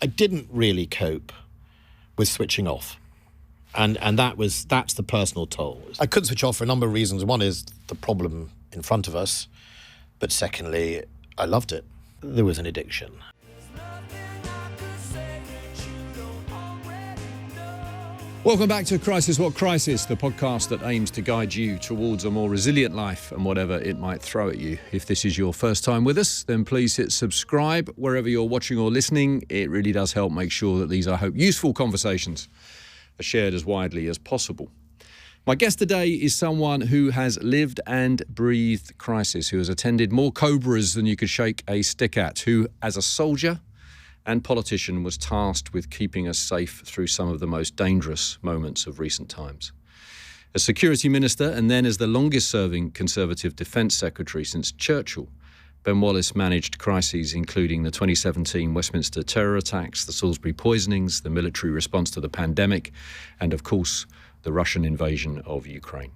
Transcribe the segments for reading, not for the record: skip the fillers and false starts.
I didn't really cope with switching off. And that's the personal toll. I couldn't switch off for a number of reasons. One is the problem in front of us. But secondly, I loved it. There was an addiction. Welcome back to Crisis What Crisis, the podcast that aims to guide you towards a more resilient life and whatever it might throw at you. If this is your first time with us, then please hit subscribe wherever you're watching or listening. It really does help make sure that these, I hope, useful conversations are shared as widely as possible. My guest today is someone who has lived and breathed crisis, who has attended more Cobras than you could shake a stick at, who, as a soldier and politician, was tasked with keeping us safe through some of the most dangerous moments of recent times. As Security Minister and then as the longest-serving Conservative Defence Secretary since Churchill, Ben Wallace managed crises including the 2017 Westminster terror attacks, the Salisbury Poisonings, the military response to the pandemic, and, of course, the Russian invasion of Ukraine.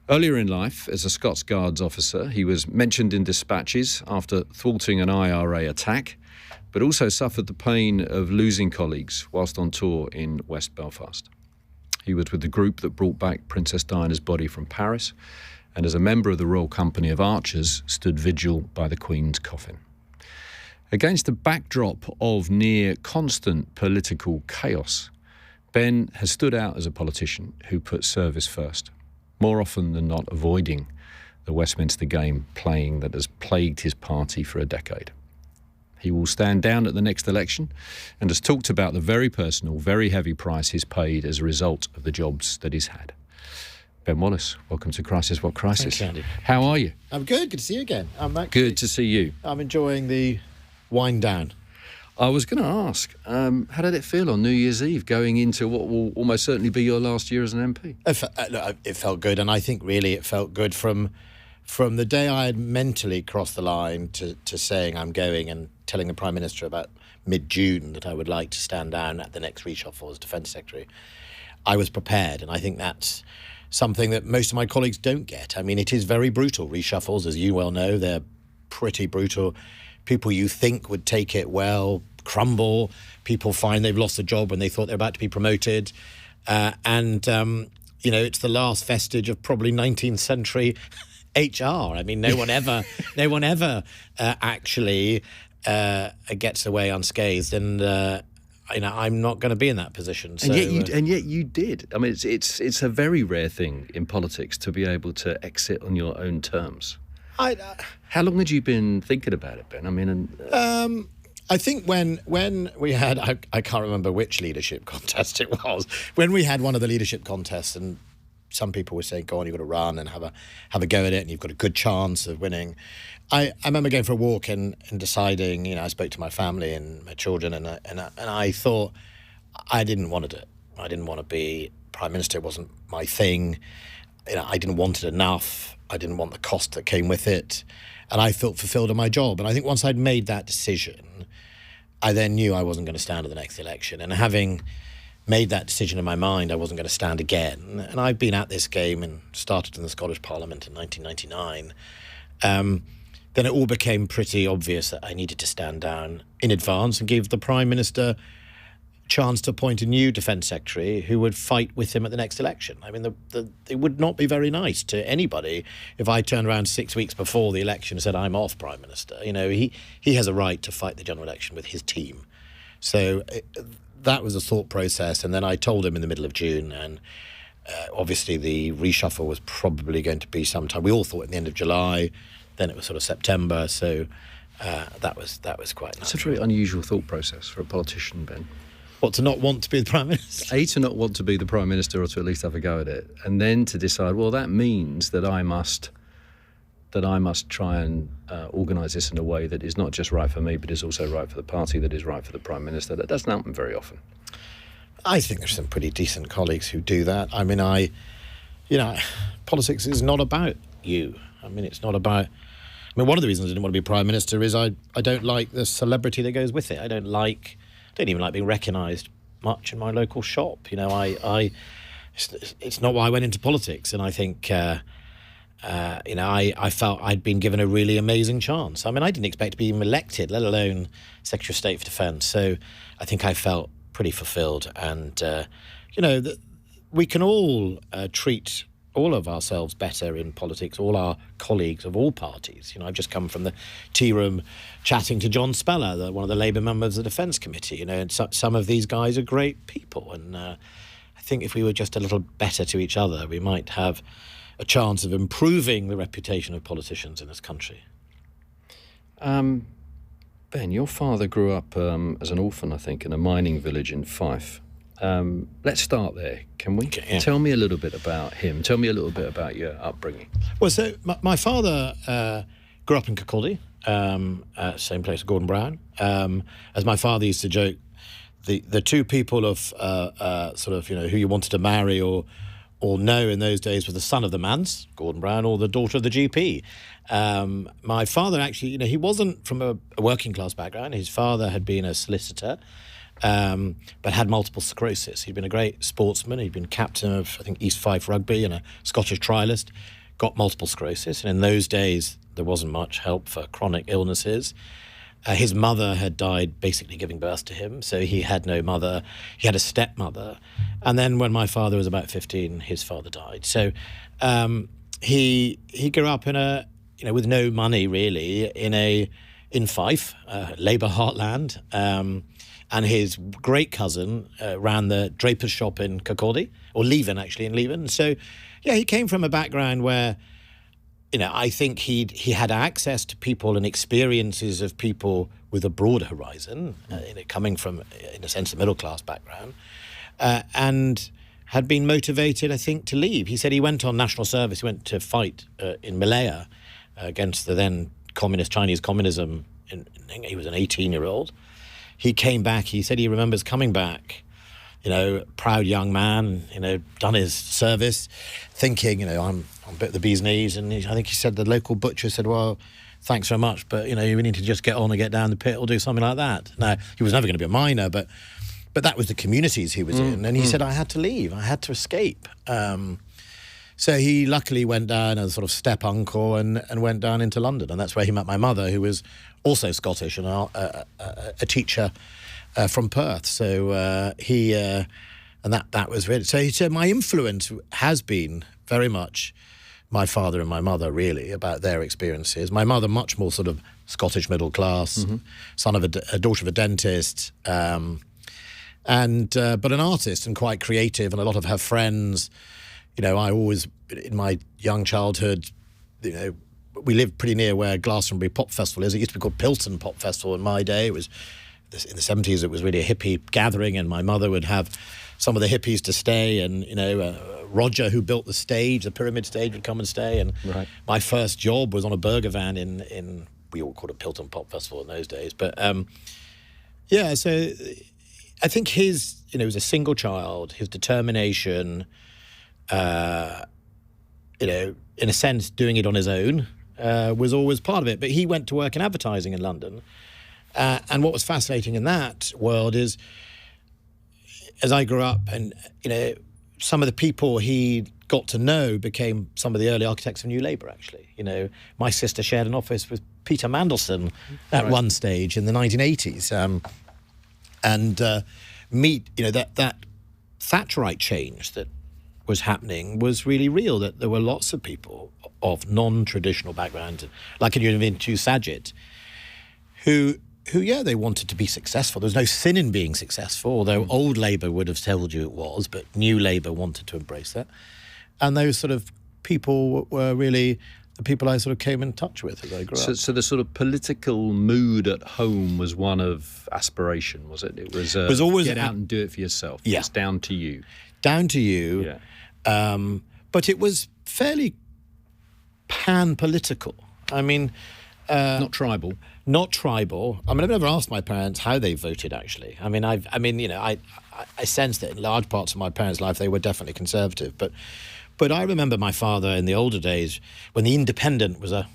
Earlier in life, as a Scots Guards officer, he was mentioned in dispatches after thwarting an IRA attack, but also suffered the pain of losing colleagues whilst on tour in West Belfast. He was with the group that brought back Princess Diana's body from Paris, and as a member of the Royal Company of Archers, stood vigil by the Queen's coffin. Against a backdrop of near constant political chaos, Ben has stood out as a politician who put service first, more often than not avoiding the Westminster game playing that has plagued his party for a decade. He will stand down at the next election and has talked about the very personal, very heavy price he's paid as a result of the jobs that he's had. Ben Wallace, welcome to Crisis What Crisis. Thanks, Andy. How are you? I'm good. Good to see you again. Good to see you. I'm enjoying the wind down. I was going to ask, how did it feel on New Year's Eve going into what will almost certainly be your last year as an MP? It felt good, and I think really it felt good from the day I had mentally crossed the line to saying I'm going and telling the Prime Minister about mid-June that I would like to stand down at the next reshuffle as Defence Secretary. I was prepared, and I think that's something that most of my colleagues don't get. I mean, it is very brutal, reshuffles, as you well know. They're pretty brutal. People you think would take it well crumble. People find they've lost a job when they thought they're about to be promoted. It's the last vestige of probably 19th century HR. I mean, no one ever actually gets away unscathed, and I'm not going to be in that position. So, and yet you did. I mean, it's a very rare thing in politics to be able to exit on your own terms. How long had you been thinking about it, Ben? I mean, I think when we had, I can't remember which leadership contest it was, when we had one of the leadership contests, and some people were saying, go on, you've got to run and have a go at it, and you've got a good chance of winning. I remember going for a walk and deciding, I spoke to my family and my children, and I thought I didn't want to do it. I didn't want to be Prime Minister. It wasn't my thing. I didn't want it enough. I didn't want the cost that came with it. And I felt fulfilled in my job. And I think once I'd made that decision, I then knew I wasn't going to stand at the next election. And having made that decision in my mind, I wasn't going to stand again. And I've been at this game and started in the Scottish Parliament in 1999. Then it all became pretty obvious that I needed to stand down in advance and give the Prime Minister a chance to appoint a new Defence Secretary who would fight with him at the next election. I mean, it would not be very nice to anybody if I turned around 6 weeks before the election and said, I'm off Prime Minister. He has a right to fight the general election with his team. So that was a thought process. And then I told him in the middle of June, and obviously the reshuffle was probably going to be sometime. We all thought at the end of July. Then it was sort of September, so that was quite nice. It's a very unusual thought process for a politician, Ben. What, to not want to be the Prime Minister? To not want to be the Prime Minister, or to at least have a go at it, and then to decide, well, that means that I must try and organise this in a way that is not just right for me, but is also right for the party, that is right for the Prime Minister. That doesn't happen very often. I think there's some pretty decent colleagues who do that. I mean, politics is not about you. I mean, it's not about... one of the reasons I didn't want to be Prime Minister is I don't like the celebrity that goes with it. I don't even like being recognised much in my local shop. It's not why I went into politics. And I think I felt I'd been given a really amazing chance. I mean, I didn't expect to be even elected, let alone Secretary of State for Defence. So I think I felt pretty fulfilled. And, we can all treat all of ourselves better in politics, all our colleagues of all parties. I've just come from the tea room chatting to John Speller, one of the Labour members of the Defence Committee, and some of these guys are great people. And I think if we were just a little better to each other, we might have a chance of improving the reputation of politicians in this country. Ben, your father grew up as an orphan, I think, in a mining village in Fife. Let's start there, can we? Okay, yeah. Tell me a little bit about him. Tell me a little bit about your upbringing. Well, so my father grew up in Kirkcaldy, same place as Gordon Brown. As my father used to joke, the two people of who you wanted to marry or know in those days were the son of the manse, Gordon Brown, or the daughter of the GP. My father actually, he wasn't from a working class background. His father had been a solicitor, but had multiple sclerosis. He'd been a great sportsman. He'd been captain of, I think, East Fife Rugby and a Scottish trialist, got multiple sclerosis. And in those days, there wasn't much help for chronic illnesses. His mother had died basically giving birth to him, so he had no mother. He had a stepmother. And then when my father was about 15, his father died. So he grew up in with no money really in Fife, Labour heartland. And his great cousin ran the draper's shop in Kirkcaldy, or Leven actually, in Leven. So yeah, he came from a background where I think he had access to people and experiences of people with a broader horizon, coming from, in a sense, a middle-class background, and had been motivated, I think, to leave. He said he went on national service. He went to fight in Malaya against the then Chinese communism. He was an 18-year-old. He came back. He said he remembers coming back, proud young man, done his service, thinking, I'm a bit of the bee's knees. And I think he said the local butcher said, well, thanks very much, but, we need to just get on and get down the pit or do something like that. Now, he was never going to be a miner, but that was the communities he was in. And he said, I had to leave. I had to escape. So he luckily went down as a sort of step uncle and went down into London. And that's where he met my mother, who was also Scottish and a teacher from Perth. So and that was really... So he said my influence has been very much my father and my mother, really, about their experiences. My mother, much more sort of Scottish middle class, son of a daughter of a dentist, but an artist and quite creative. And a lot of her friends, I always, in my young childhood, we lived pretty near where Glastonbury Pop Festival is. It used to be called Pilton Pop Festival in my day. It was in the 70s. It was really a hippie gathering, and my mother would have some of the hippies to stay, and Roger, who built the stage, the pyramid stage, would come and stay. And my first job was on a burger van in we all called it Pilton Pop Festival in those days. But so I think his, he was a single child, his determination, in a sense, doing it on his own, was always part of it. But he went to work in advertising in London. And what was fascinating in that world is, as I grew up, and, some of the people he got to know became some of the early architects of New Labour, actually. My sister shared an office with Peter Mandelson at one stage in the 1980s. That Thatcherite change that was happening was really real, that there were lots of people of non-traditional backgrounds, like in University Sajid, who they wanted to be successful. There was no sin in being successful, although old Labour would have told you it was, but new Labour wanted to embrace that. And those sort of people were really the people I sort of came in touch with as I grew up. So the sort of political mood at home was one of aspiration, was it? It was always get out and do it for yourself. Yeah. It's down to you. Down to you. Yeah. But it was fairly pan-political. I mean... not tribal. Not tribal. I mean, I've never asked my parents how they voted, actually. I sense that in large parts of my parents' life, they were definitely conservative. But I remember my father in the older days, when The Independent was a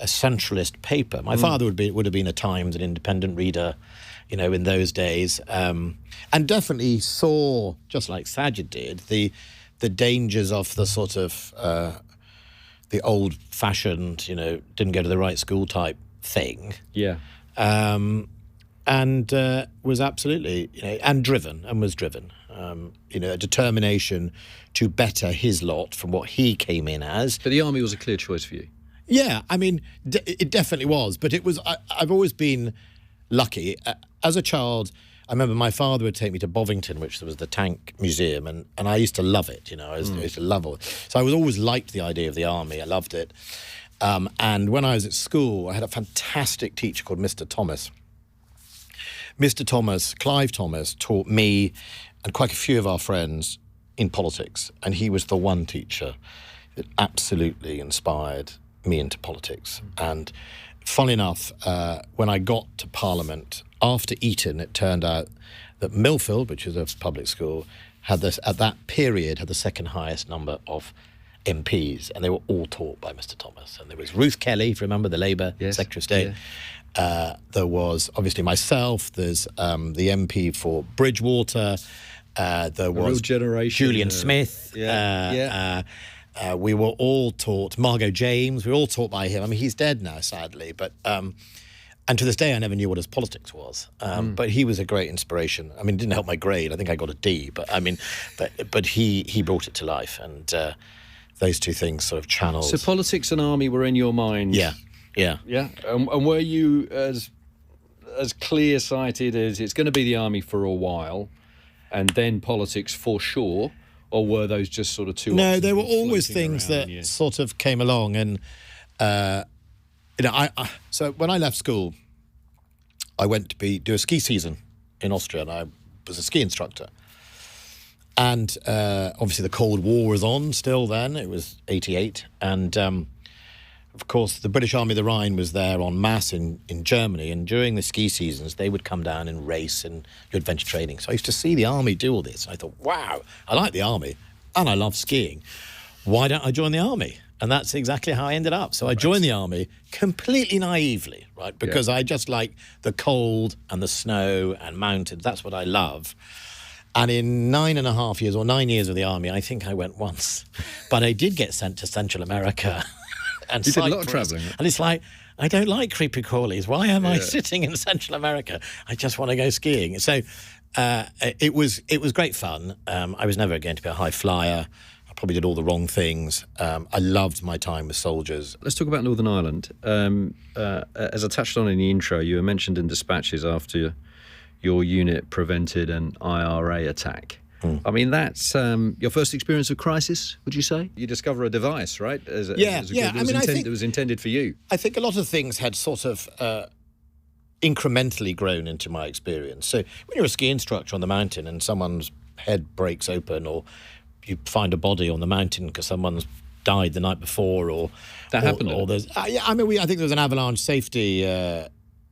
centralist paper. My father would have been a Times, an independent reader, in those days. And definitely saw, just like Sajid did, the dangers of the sort of... the old-fashioned, didn't go to the right school type thing. Yeah. And was absolutely, was driven. A determination to better his lot from what he came in as. But the army was a clear choice for you. Yeah, I mean, it definitely was. But it was. I've always been lucky. As a child, I remember my father would take me to Bovington, which was the tank museum, and I used to love it. I used to love it. So I was always liked the idea of the army. I loved it. And when I was at school, I had a fantastic teacher called Mr. Thomas. Mr. Thomas, Clive Thomas, taught me and quite a few of our friends in politics. And he was the one teacher that absolutely inspired me into politics. And funnily enough, when I got to Parliament, after Eton, it turned out that Millfield, which is a public school, had at that period, had the second highest number of MPs, and they were all taught by Mr. Thomas. And there was Ruth Kelly, if you remember, the Labour Secretary of State. Yeah. There was obviously myself. There's the MP for Bridgewater. There was Julian Smith. We were all taught. Margot James. We were all taught by him. I mean, he's dead now, sadly. But and to this day, I never knew what his politics was. But he was a great inspiration. I mean, it didn't help my grade. I think I got a D. But I mean, but he brought it to life, and those two things sort of channeled. So politics and army were in your mind. Yeah. And were you as clear-sighted as it's going to be the army for a while, and then politics for sure, or were those just sort of two? No, there were always things that sort of came along, and so when I left school, I went to do a ski season in Austria, and I was a ski instructor. And obviously, the Cold War was on still then. It was 1988, and of course, the British Army of the Rhine was there en masse in Germany, and during the ski seasons, they would come down and race and do adventure training. So I used to see the army do all this. And I thought, wow, I like the army, and I love skiing. Why don't I join the army? And that's exactly how I ended up. So I joined the army completely naively, right? Because I just like the cold and the snow and mountains. That's what I love. And in 9.5 years or 9 years of the army, I think I went once. But I did get sent to Central America. And you did a lot of travelling. And it's like, I don't like creepy crawlies. Why am I sitting in Central America? I just want to go skiing. So it was great fun. I was never going to be a high flyer. I probably did all the wrong things. I loved my time with soldiers. Let's talk about Northern Ireland. As I touched on in the intro, you were mentioned in dispatches after your unit prevented an IRA attack. I mean, that's your first experience of crisis, would you say? You discover a device, right? I think it was intended for you. I think a lot of things had sort of incrementally grown into my experience. So when you're a ski instructor on the mountain and someone's head breaks open, or you find a body on the mountain because someone's died the night before, or that happened. Or there's, I think there was an avalanche safety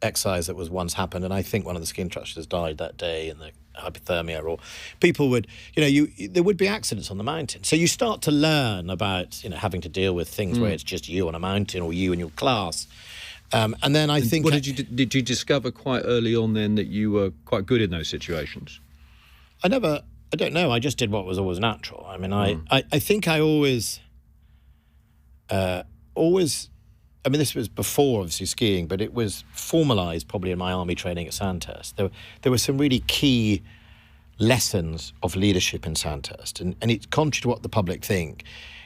exercise that was once happened, and I think one of the ski instructors died that day in the hypothermia, or people would, there would be accidents on the mountain. So you start to learn about, having to deal with things where it's just you on a mountain or you and your class. And then I think... What did you discover quite early on then that you were quite good in those situations? I don't know. I just did what was always natural. I mean, I think I always, I mean, this was before, obviously, skiing, but it was formalised probably in my army training at Sandhurst. There were some really key lessons of leadership in Sandhurst. And it's contrary to what the public think.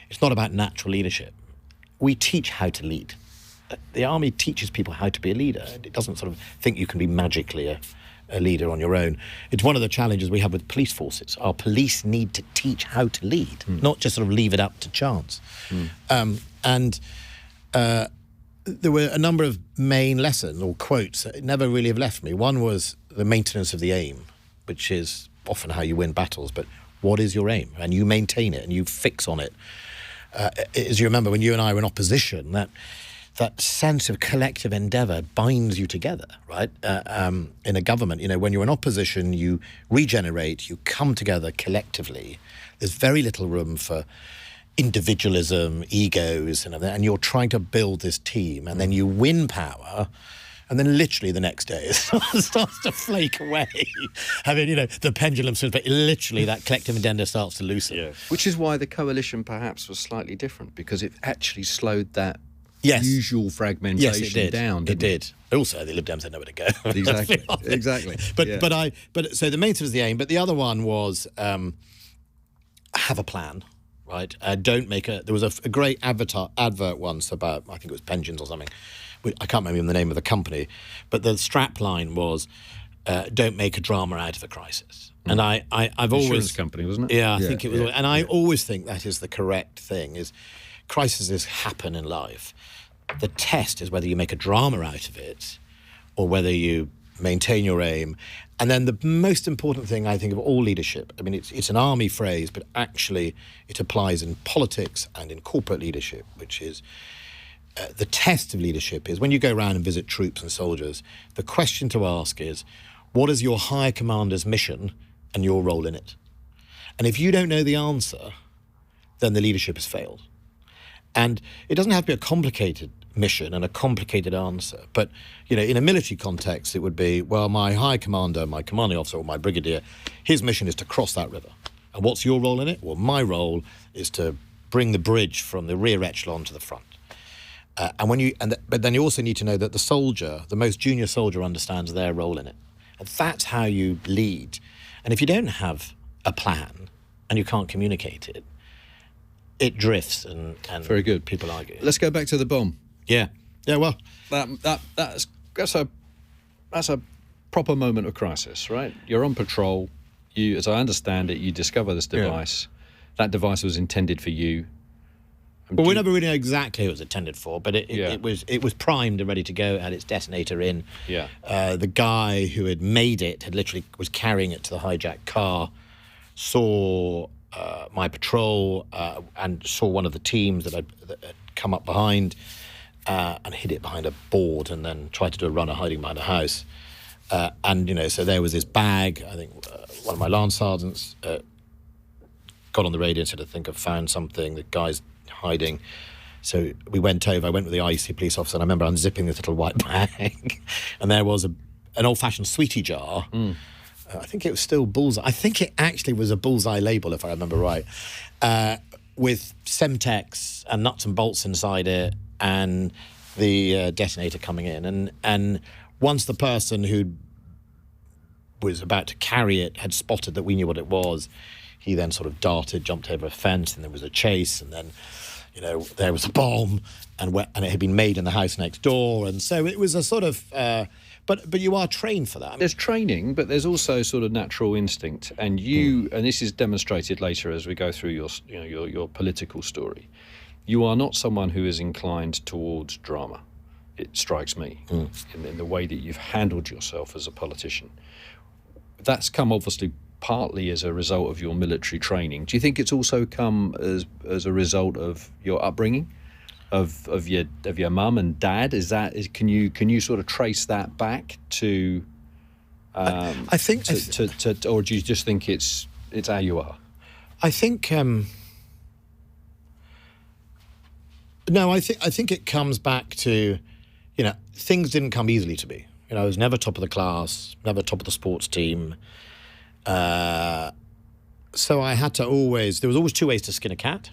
It's not about natural leadership. We teach how to lead. The army teaches people how to be a leader. It doesn't sort of think you can be magically a leader on your own. It's one of the challenges we have with police forces. Our police need to teach how to lead, not just sort of leave it up to chance. There were a number of main lessons or quotes that never really have left me. One was the maintenance of the aim, which is often how you win battles, but what is your aim? And you maintain it and you fix on it. As you remember, when you and I were in opposition, that sense of collective endeavour binds you together, right? In a government, when you're in opposition, you regenerate, you come together collectively. There's very little room for individualism, egos, and you're trying to build this team, and then you win power And then literally the next day it starts to flake away. I mean, the pendulum swings, but literally that collective agenda starts to loosen. Yeah. Which is why the coalition perhaps was slightly different, because it actually slowed that usual fragmentation down. It did. Also, the Lib Dems had nowhere to go. Exactly. But so the maintenance was the aim. But the other one was have a plan, right? Don't make a. There was a great advert once about, I think it was pensions or something. I can't remember the name of the company, but the strap line was, "Don't make a drama out of a crisis." And I've always insurance company, wasn't it? Yeah, I think it was. And I always think that is the correct thing. Is crises happen in life. The test is whether you make a drama out of it, or whether you maintain your aim. And then the most important thing, I think, of all leadership. I mean, it's an army phrase, but actually it applies in politics and in corporate leadership, which is. The test of leadership is when you go around and visit troops and soldiers, the question to ask is, what is your high commander's mission and your role in it? And if you don't know the answer, then the leadership has failed. And it doesn't have to be a complicated mission and a complicated answer. But, in a military context, it would be, well, my high commander, my commanding officer or my brigadier, his mission is to cross that river. And what's your role in it? Well, my role is to bring the bridge from the rear echelon to the front. But then you also need to know that the soldier, the most junior soldier, understands their role in it, and that's how you lead. And if you don't have a plan and you can't communicate it, it drifts and very good. People argue. Let's go back to the bomb. Yeah. Well, that's a proper moment of crisis, right? You're on patrol. You, as I understand it, you discover this device. Yeah. That device was intended for you. Well, we never really know exactly who it was intended for, but it was primed and ready to go. It had its detonator in. Yeah. The guy who had made it was carrying it to the hijacked car, saw my patrol and saw one of the teams that had come up behind and hid it behind a board, and then tried to do a runner hiding behind a house. So there was this bag. I think one of my lance sergeants got on the radio and said, "I think I've found something." The guy's hiding. So we went over. I went with the IEC police officer, and I remember unzipping this little white bag, and there was an old-fashioned sweetie jar. I think it was still bullseye. I think it actually was a bullseye label, if I remember right, with Semtex and nuts and bolts inside it, and the detonator coming in. And once the person who was about to carry it had spotted that we knew what it was, he then sort of jumped over a fence, and there was a chase, and then, there was a bomb, and it had been made in the house next door, and so it was a sort of. But you are trained for that. There's training, but there's also sort of natural instinct, and and this is demonstrated later as we go through your political story. You are not someone who is inclined towards drama. It strikes me in the way that you've handled yourself as a politician. That's come obviously partly as a result of your military training. Do you think it's also come as a result of your upbringing, of your mum and dad? Can you sort of trace that back to? I think, or do you just think it's how you are? I think. No, I think it comes back to, things didn't come easily to me. I was never top of the class, never top of the sports team. So I had to there was always two ways to skin a cat.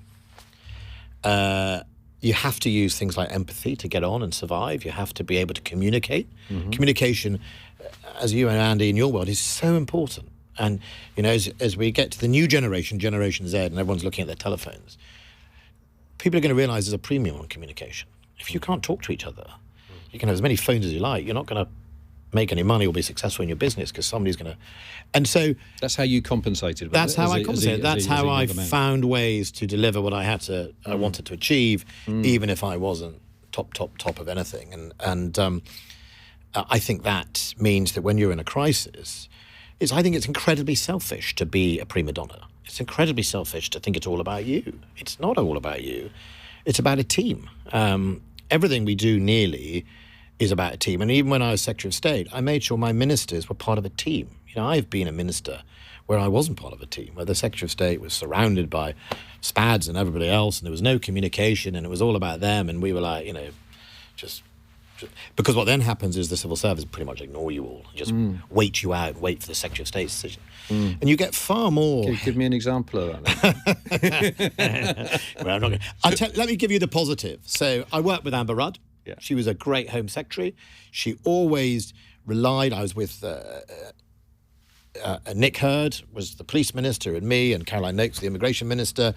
You have to use things like empathy to get on and survive. You have to be able to communicate. Mm-hmm. Communication, as you and Andy in your world, is so important. And, as we get to the new Generation Z, and everyone's looking at their telephones, people are going to realise there's a premium on communication. If you can't talk to each other, you can have as many phones as you like. You're not going to make any money or be successful in your business because somebody's going to. And so that's how you compensated. That's how I compensated. That's how I found ways to deliver what I wanted to achieve, even if I wasn't top of anything. And I think that means that when you're in a crisis, I think it's incredibly selfish to be a prima donna. It's incredibly selfish to think it's all about you. It's not all about you. It's about a team. Everything we do nearly is about a team. And even when I was Secretary of State, I made sure my ministers were part of a team. I've been a minister where I wasn't part of a team, where the Secretary of State was surrounded by SPADs and everybody else, and there was no communication, and it was all about them, and we were like, just Because what then happens is the civil service pretty much ignore you all, just wait you out, wait for the Secretary of State's decision. And you get far more... Give me an example of that. Well, I'm not gonna... let me give you the positive. So I worked with Amber Rudd. Yeah. She was a great Home Secretary. She always relied... I was with Nick Hurd, was the Police Minister, and me, and Caroline Noakes, the Immigration Minister.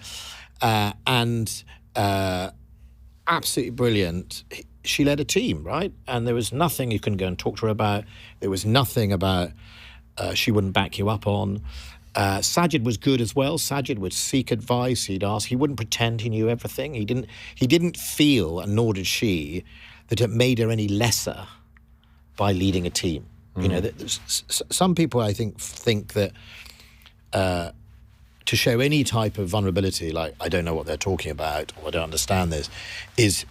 Absolutely brilliant. She led a team, right? And there was nothing you couldn't go and talk to her about. There was nothing about she wouldn't back you up on. Sajid was good as well. Sajid would seek advice. He'd ask. He wouldn't pretend he knew everything. He didn't feel, and nor did she, that it made her any lesser by leading a team. You know, some people I think that to show any type of vulnerability, like I don't know what they're talking about or I don't understand this, is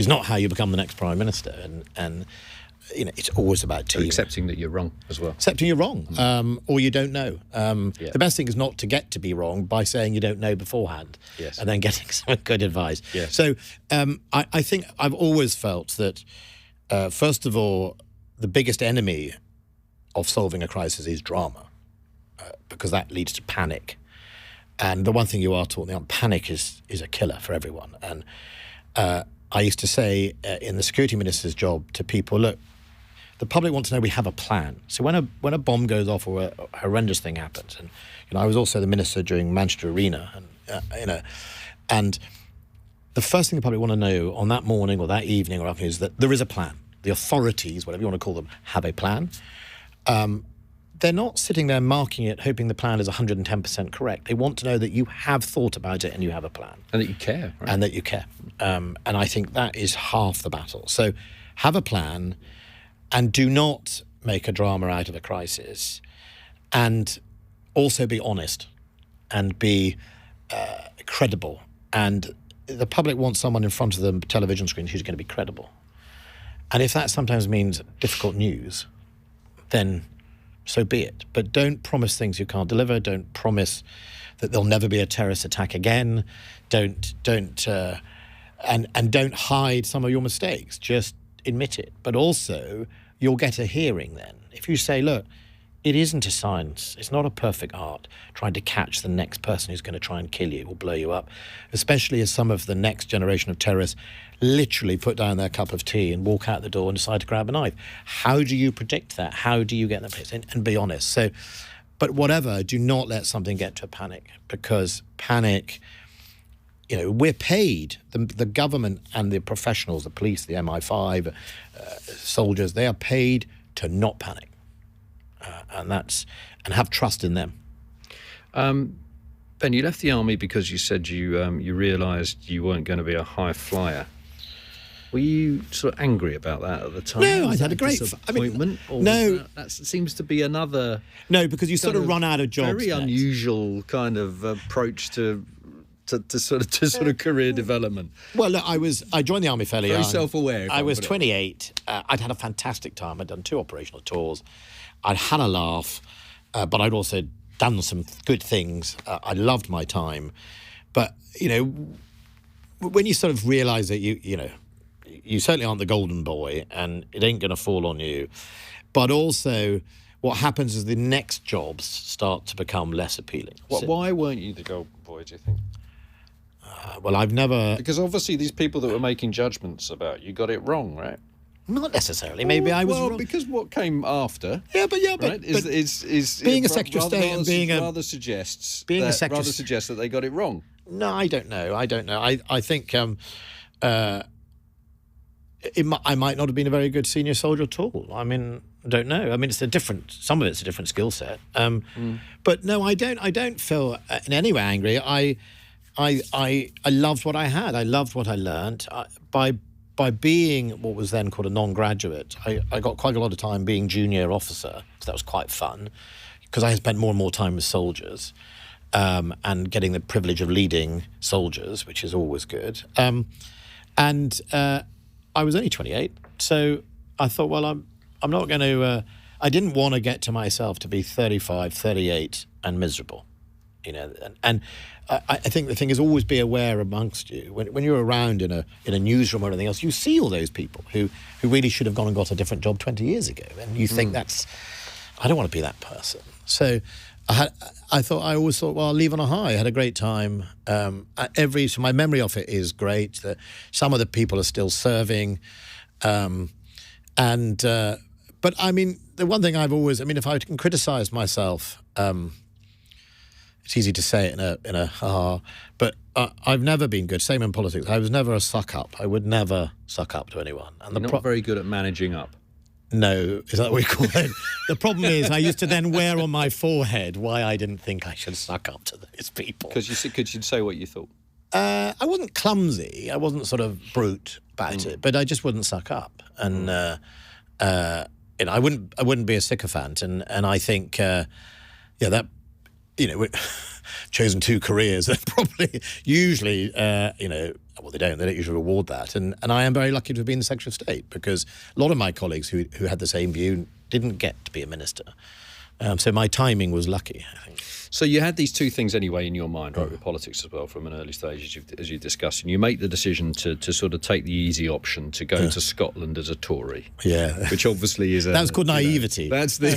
not how you become the next Prime Minister. And you know, it's always about team. So accepting that you're wrong as well. Accepting you're wrong, or you don't know. The best thing is not to get to be wrong by saying you don't know beforehand, and then getting some good advice. Yes. So I think I've always felt that, first of all, the biggest enemy of solving a crisis is drama, because that leads to panic. And the one thing you are taught, panic is a killer for everyone. And I used to say in the security minister's job to people, look, the public want to know we have a plan. So when a bomb goes off or a horrendous thing happens, and you know, I was also the minister during Manchester Arena, and and the first thing the public want to know on that morning or that evening or afternoon is that there is a plan. The authorities, whatever you want to call them, have a plan. They're not sitting there marking it, hoping the plan is 110% correct. They want to know that you have thought about it and you have a plan. And that you care. Right? And that you care. And I think that is half the battle. So have a plan and do not make a drama out of a crisis, and also be honest and be credible. And the public wants someone in front of the television screen who's going to be credible. And if that sometimes means difficult news, then so be it. But don't promise things you can't deliver. Don't promise that there'll never be a terrorist attack again. Don't hide some of your mistakes. Just admit it. But also, you'll get a hearing then. If you say, look, it isn't a science. It's not a perfect art trying to catch the next person who's going to try and kill you or blow you up, especially as some of the next generation of terrorists literally put down their cup of tea and walk out the door and decide to grab a knife. How do you predict that? How do you get in that place? And be honest. So, but whatever, do not let something get to a panic, because panic, you know, we're paid, the government and the professionals, the police, the MI5, soldiers, they are paid to not panic. And have trust in them. Ben, you left the army because you said you realised you weren't going to be a high flyer. Were you sort of angry about that at the time? No, I had a great disappointment. No, that seems to be another. No, because you sort of run out of jobs. Very unusual kind of approach to sort of career development. Well, look, I joined the army fairly young. Very self-aware. I was 28. I'd had a fantastic time. I'd done 2 operational tours. I'd had a laugh, but I'd also done some good things. I loved my time. But, you know, when you sort of realise that you certainly aren't the golden boy and it ain't going to fall on you, but also what happens is the next jobs start to become less appealing. Why weren't you the golden boy, do you think? Well, I've never... Because obviously these people that were making judgments about you got it wrong, right? Not necessarily. Maybe I was wrong. Well, because what came after, right, is being a Secretary of State and being rather suggests that they got it wrong. No, I don't know. I think I might not have been a very good senior soldier at all. I mean, I don't know. I mean, some of it's a different skill set. But no, I don't feel in any way angry. I loved what I had. I loved what I learned. By being what was then called a non-graduate, I got quite a lot of time being junior officer, so that was quite fun, because I had spent more and more time with soldiers and getting the privilege of leading soldiers, which is always good. And I was only 28, so I thought, well, I'm not going to... I didn't want to get to myself to be 35, 38 and miserable. And I think the thing is always be aware amongst you when you're around in a newsroom or anything else, you see all those people who really should have gone and got a different job 20 years ago, and you think I don't want to be that person. So I always thought, well, I'll leave on a high. I had a great time. So my memory of it is great. That some of the people are still serving, but I mean, the one thing if I can criticise myself. It's easy to say it in a but I've never been good. Same in politics. I was never a suck up. I would never suck up to anyone. And you're not very good at managing up. No, is that what we call it? The problem is I used to then wear on my forehead why I didn't think I should suck up to those people. Because you'd say what you thought. I wasn't clumsy. I wasn't sort of brute about it, but I just wouldn't suck up. And I wouldn't be a sycophant. And I think that. Chosen two careers that probably usually, they don't usually reward that. And I am very lucky to have been the Secretary of State, because a lot of my colleagues who had the same view didn't get to be a minister. So my timing was lucky, I think. So you had these two things anyway in your mind, right, with politics as well, from an early stage, as you discussed, and you make the decision to sort of take the easy option to go to Scotland as a Tory. Yeah. Which obviously is that's called naivety. That's the...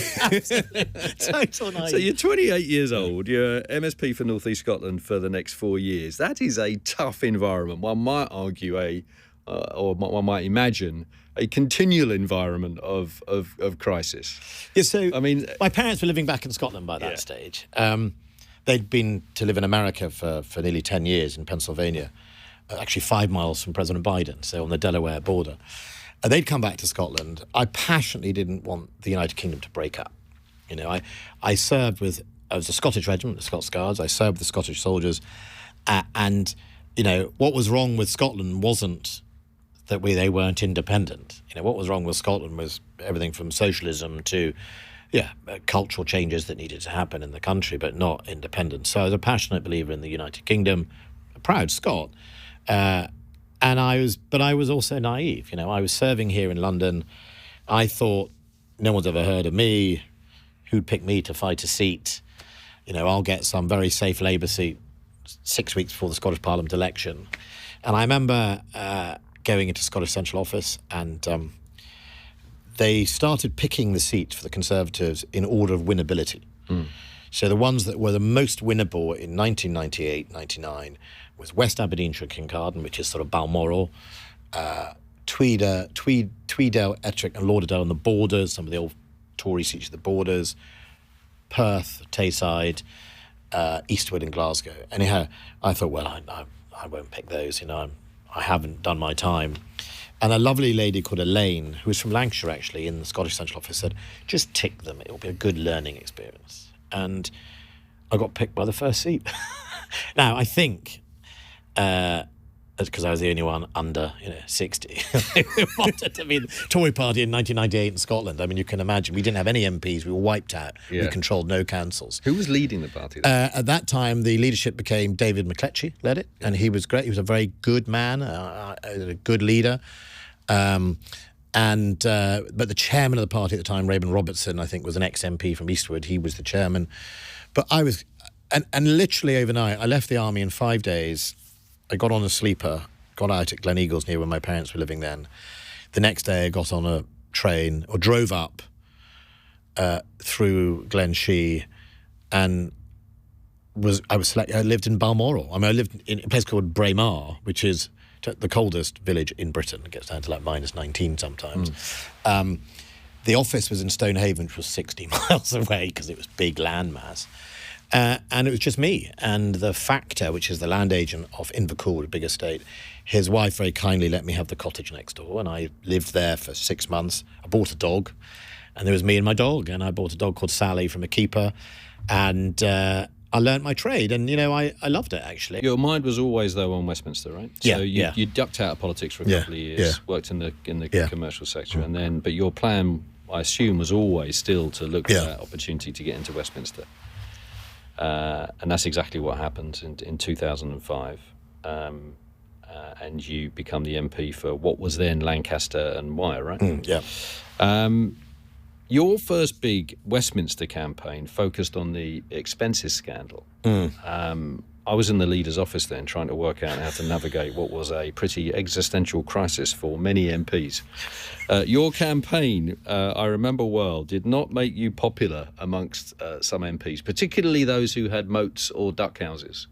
Total naivety. So you're 28 years old, you're MSP for North East Scotland for the next 4 years. That is a tough environment. One might argue one might imagine a continual environment of crisis. Yeah, so I mean, my parents were living back in Scotland by that stage. They'd been to live in America for nearly 10 years in Pennsylvania, actually 5 miles from President Biden, so on the Delaware border. They'd come back to Scotland. I passionately didn't want the United Kingdom to break up. I served with, I was a Scottish regiment, the Scots Guards. I served with the Scottish soldiers. And what was wrong with Scotland wasn't that they weren't independent. What was wrong with Scotland was everything from socialism to, cultural changes that needed to happen in the country, but not independence. So I was a passionate believer in the United Kingdom, a proud Scot, but I was also naive. I was serving here in London. I thought no one's ever heard of me. Who'd pick me to fight a seat? I'll get some very safe Labour seat 6 weeks before the Scottish Parliament election. And I remember going into Scottish Central Office, and they started picking the seats for the Conservatives in order of winnability. So the ones that were the most winnable in 1998-99 was West Aberdeenshire, Kincardine, which is sort of Balmoral, Tweedale, Ettrick and Lauderdale on the borders, some of the old Tory seats at the borders, Perth, Tayside, Eastwood and Glasgow. Anyhow, I thought, well, I won't pick those, I haven't done my time. And a lovely lady called Elaine, who was from Lancashire actually, in the Scottish Central Office, said, just tick them, it'll be a good learning experience. And I got picked by the first seat. Now, I think, because I was the only one under 60, who wanted to be the Tory party in 1998 in Scotland. I mean, you can imagine, we didn't have any MPs, we were wiped out, we controlled no councils. Who was leading the party then? At that time, the leadership became David McCletchie led it, and he was great. He was a very good man, a good leader. But the chairman of the party at the time, Raymond Robertson, I think was an ex-MP from Eastwood. He was the chairman. But I was, and literally overnight, I left the army in 5 days. I got on a sleeper, got out at Gleneagles near where my parents were living then. The next day I got on a train, or drove up through Glenshee, and I lived in Balmoral. I mean, I lived in a place called Braemar, which is the coldest village in Britain. It gets down to like -19 sometimes. The office was in Stonehaven, which was 60 miles away because it was big landmass. And it was just me and the factor, which is the land agent of Invercool, a big estate. His wife very kindly let me have the cottage next door, and I lived there for 6 months. I bought a dog, and there was me and my dog, and I bought a dog called Sally from a keeper, and I learnt my trade, and I loved it actually. Your mind was always though on Westminster, right? Yeah. So you ducked out of politics for a couple of years, worked in the commercial sector, and then but your plan, I assume, was always still to look for that opportunity to get into Westminster. And that's exactly what happened in 2005. And you become the MP for what was then Lancaster and Wyre, right? Your first big Westminster campaign focused on the expenses scandal. I was in the leader's office then trying to work out how to navigate what was a pretty existential crisis for many MPs. Your campaign, I remember well, did not make you popular amongst some MPs, particularly those who had moats or duck houses.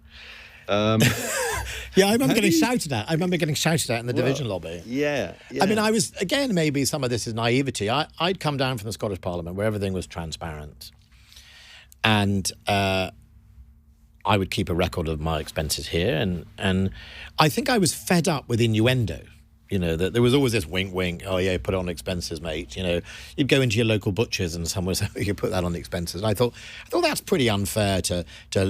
Yeah, I remember getting shouted at. I remember getting shouted at in the division lobby. Yeah. I mean, I was, again, maybe some of this is naivety. I'd come down from the Scottish Parliament where everything was transparent. And I would keep a record of my expenses here. And I think I was fed up with innuendo. You know, that there was always this wink, wink, oh, yeah, put it on expenses, mate. You know, you'd go into your local butcher's and someone would say, oh, you put that on the expenses. And I thought that's pretty unfair to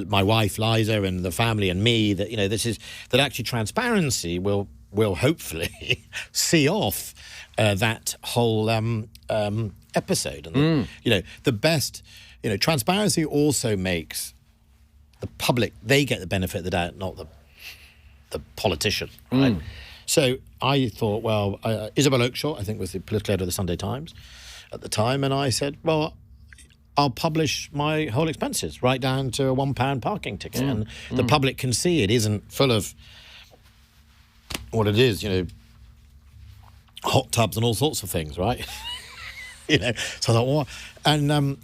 my wife, Liza, and the family and me, that, you know, that actually transparency will hopefully see off that whole episode. And, you know, the best, you know, transparency also makes the public, they get the benefit of the doubt, not the politician, right? So I thought, well, Isabel Oakeshott, I think, was the political editor of the Sunday Times at the time, and I said, well, I'll publish my whole expenses, right down to a £1 parking ticket, and the public can see it isn't full of what it is, you know, hot tubs and all sorts of things, right? You know, so I thought, what? And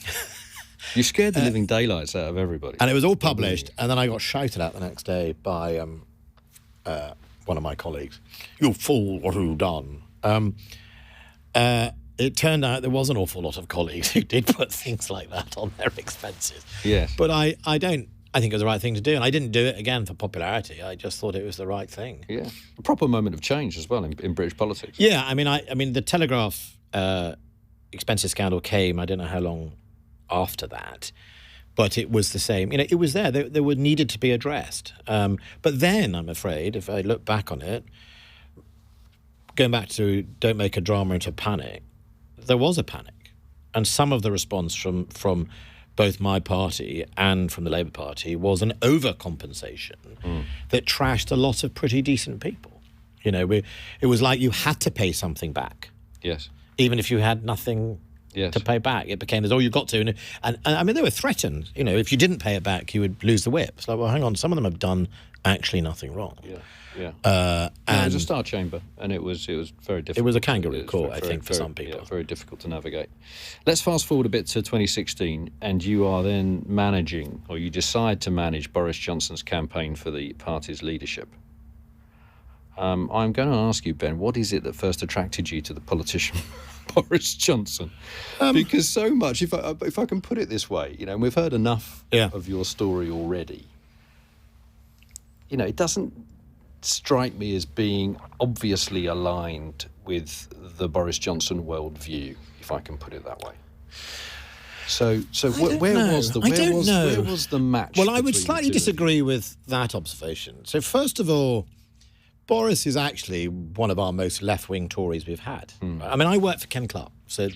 you scared the living daylights out of everybody. And it was all published, and then I got shouted at the next day by one of my colleagues. You fool, what have you done? It turned out there was an awful lot of colleagues who did put things like that on their expenses. Yes. But I think it was the right thing to do, and I didn't do it, again, for popularity. I just thought it was the right thing. Yeah. A proper moment of change as well in British politics. Yeah, I mean, the Telegraph expenses scandal came, I don't know how long after that, but it was the same. You know, it was there. They were needed to be addressed. But then, I'm afraid, if I look back on it, going back to don't make a drama into panic, there was a panic. And some of the response from both my party and from the Labour Party was an overcompensation that trashed a lot of pretty decent people. You know, it was like you had to pay something back. Yes. Even if you had nothing to pay back. It became as, oh, you've got to. And I mean, they were threatened. You know, if you didn't pay it back, you would lose the whip. It's like, well, hang on, some of them have done actually nothing wrong. Yeah. And it was a star chamber, and it was very difficult. It was a kangaroo court, I think, for some people. Yeah, very difficult to navigate. Let's fast forward a bit to 2016, and you are then managing, or you decide to manage, Boris Johnson's campaign for the party's leadership. I'm going to ask you, Ben, what is it that first attracted you to the politician Boris Johnson? Because so much, if I can put it this way, you know, and we've heard enough of your story already. You know, it doesn't strike me as being obviously aligned with the Boris Johnson worldview, if I can put it that way. So where was the match? Well, I would slightly disagree with that observation. So first of all, Boris is actually one of our most left-wing Tories we've had. I mean, I worked for Ken Clarke. So in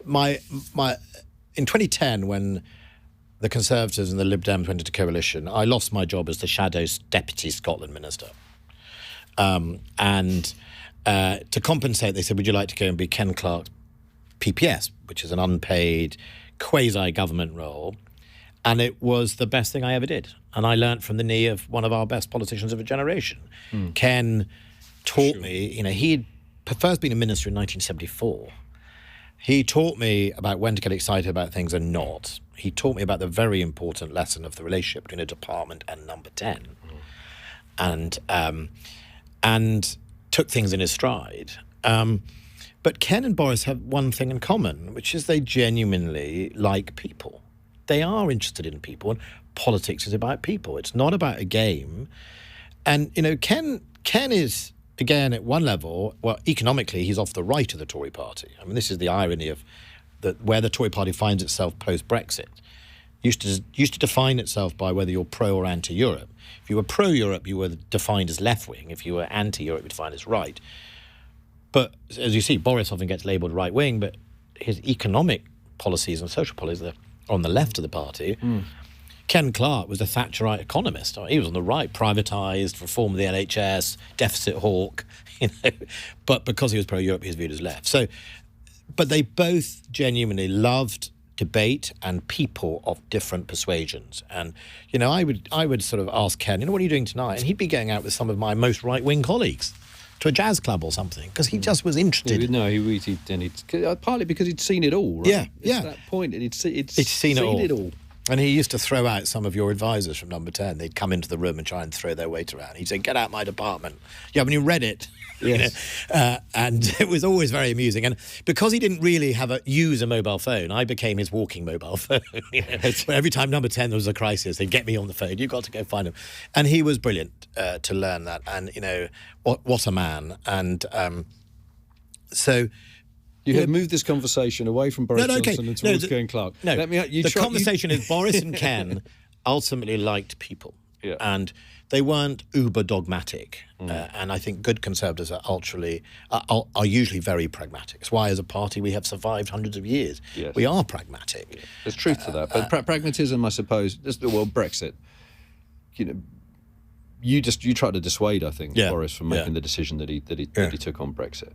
2010, when the Conservatives and the Lib Dems went into coalition, I lost my job as the shadow Deputy Scotland Minister. And to compensate, they said, would you like to go and be Ken Clarke's PPS, which is an unpaid quasi-government role? And it was the best thing I ever did. And I learnt from the knee of one of our best politicians of a generation. Ken taught me, you know, he'd first been a minister in 1974. He taught me about when to get excited about things and not. He taught me about the very important lesson of the relationship between a department and number 10. And took things in his stride. But Ken and Boris have one thing in common, which is they genuinely like people. They are interested in people, and politics is about people. It's not about a game. And, you know, Ken is, again, at one level, well, economically, he's off the right of the Tory party. I mean, this is the irony of where the Tory party finds itself post-Brexit. Used to define itself by whether you're pro or anti-Europe. If you were pro-Europe, you were defined as left-wing. If you were anti-Europe, you were defined as right. But, as you see, Boris often gets labelled right-wing, but his economic policies and social policies are on the left of the party. Ken Clarke was a Thatcherite economist. He was on the right, privatised, reformed the NHS, deficit hawk, you know. But because he was pro-Europe, he was viewed as left. So But they both genuinely loved debate and people of different persuasions. And, you know, I would sort of ask Ken, you know, what are you doing tonight? And he'd be going out with some of my most right-wing colleagues to a jazz club or something, because he just was interested. Partly because he'd seen it all, right? Yeah, It's that point, and he'd seen it all. And he used to throw out some of your advisors from Number 10. They'd come into the room and try and throw their weight around. He'd say, get out my department. You haven't even read it. Yes. And it was always very amusing. And because he didn't really use a mobile phone, I became his walking mobile phone. Every time Number 10 there was a crisis, they'd get me on the phone. You've got to go find him. And he was brilliant to learn that. And, you know, what a man. And so... You have moved this conversation away from Boris Johnson and towards Ken Clarke. No, the conversation is Boris and Ken ultimately liked people. Yeah. And they weren't uber dogmatic. And I think good Conservatives are usually very pragmatic. It's why as a party we have survived hundreds of years. Yes. We are pragmatic. Yeah. There's truth to that. But pragmatism, I suppose, Brexit, you know, you tried to dissuade, I think, Boris from making the decision that he took on Brexit.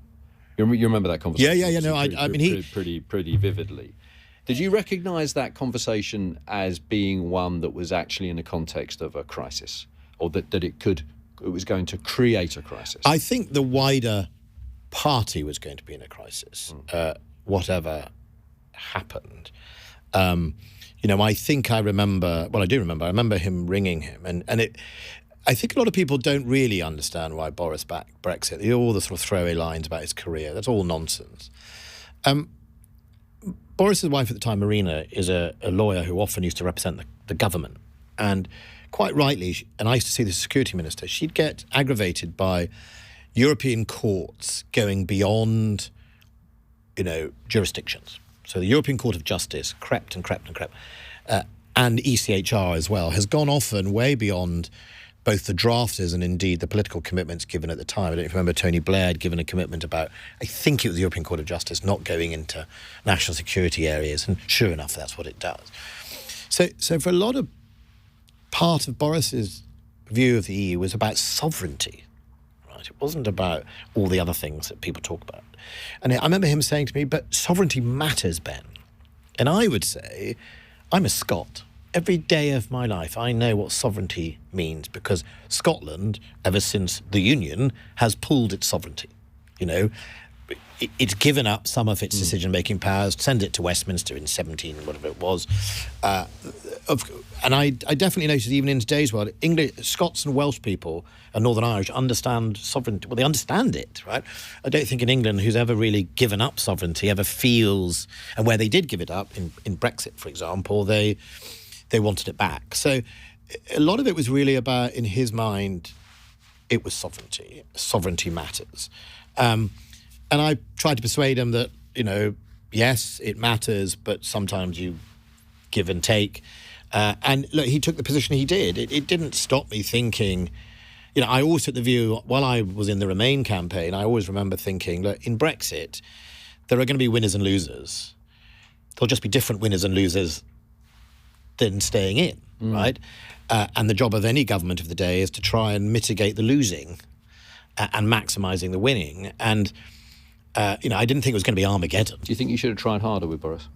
You remember that conversation? Yeah. No, I mean, he pretty vividly. Did you recognise that conversation as being one that was actually in the context of a crisis, or that it was going to create a crisis? I think the wider party was going to be in a crisis, whatever happened. You know, I think I remember him ringing him, and it. I think a lot of people don't really understand why Boris backed Brexit. All the sort of throwaway lines about his career, that's all nonsense. Boris's wife at the time, Marina, is a lawyer who often used to represent the government. And quite rightly, and I used to see the security minister, she'd get aggravated by European courts going beyond, you know, jurisdictions. So the European Court of Justice crept and ECHR as well, has gone often way beyond both the drafters and indeed the political commitments given at the time. I don't know if you remember Tony Blair had given a commitment about, I think it was the European Court of Justice, not going into national security areas, and sure enough, that's what it does. So for a lot of part of Boris's view of the EU was about sovereignty, right? It wasn't about all the other things that people talk about. And I remember him saying to me, but sovereignty matters, Ben. And I would say, I'm a Scot. Every day of my life, I know what sovereignty means, because Scotland, ever since the Union, has pulled its sovereignty. You know, it's given up some of its decision-making powers, send it to Westminster in 17, whatever it was. And I definitely noticed, even in today's world, Scots and Welsh people and Northern Irish understand sovereignty. Well, they understand it, right? I don't think in England who's ever really given up sovereignty ever feels, and where they did give it up, in Brexit, for example, they wanted it back. So a lot of it was really about, in his mind, it was sovereignty. Sovereignty matters. And I tried to persuade him that, you know, yes, it matters, but sometimes you give and take. And look, he took the position he did. It didn't stop me thinking, you know, I always took the view, while I was in the Remain campaign, I always remember thinking, look, in Brexit, there are going to be winners and losers. There'll just be different winners and losers than staying in, right? And the job of any government of the day is to try and mitigate the losing and maximising the winning. And, you know, I didn't think it was going to be Armageddon. Do you think you should have tried harder with Boris?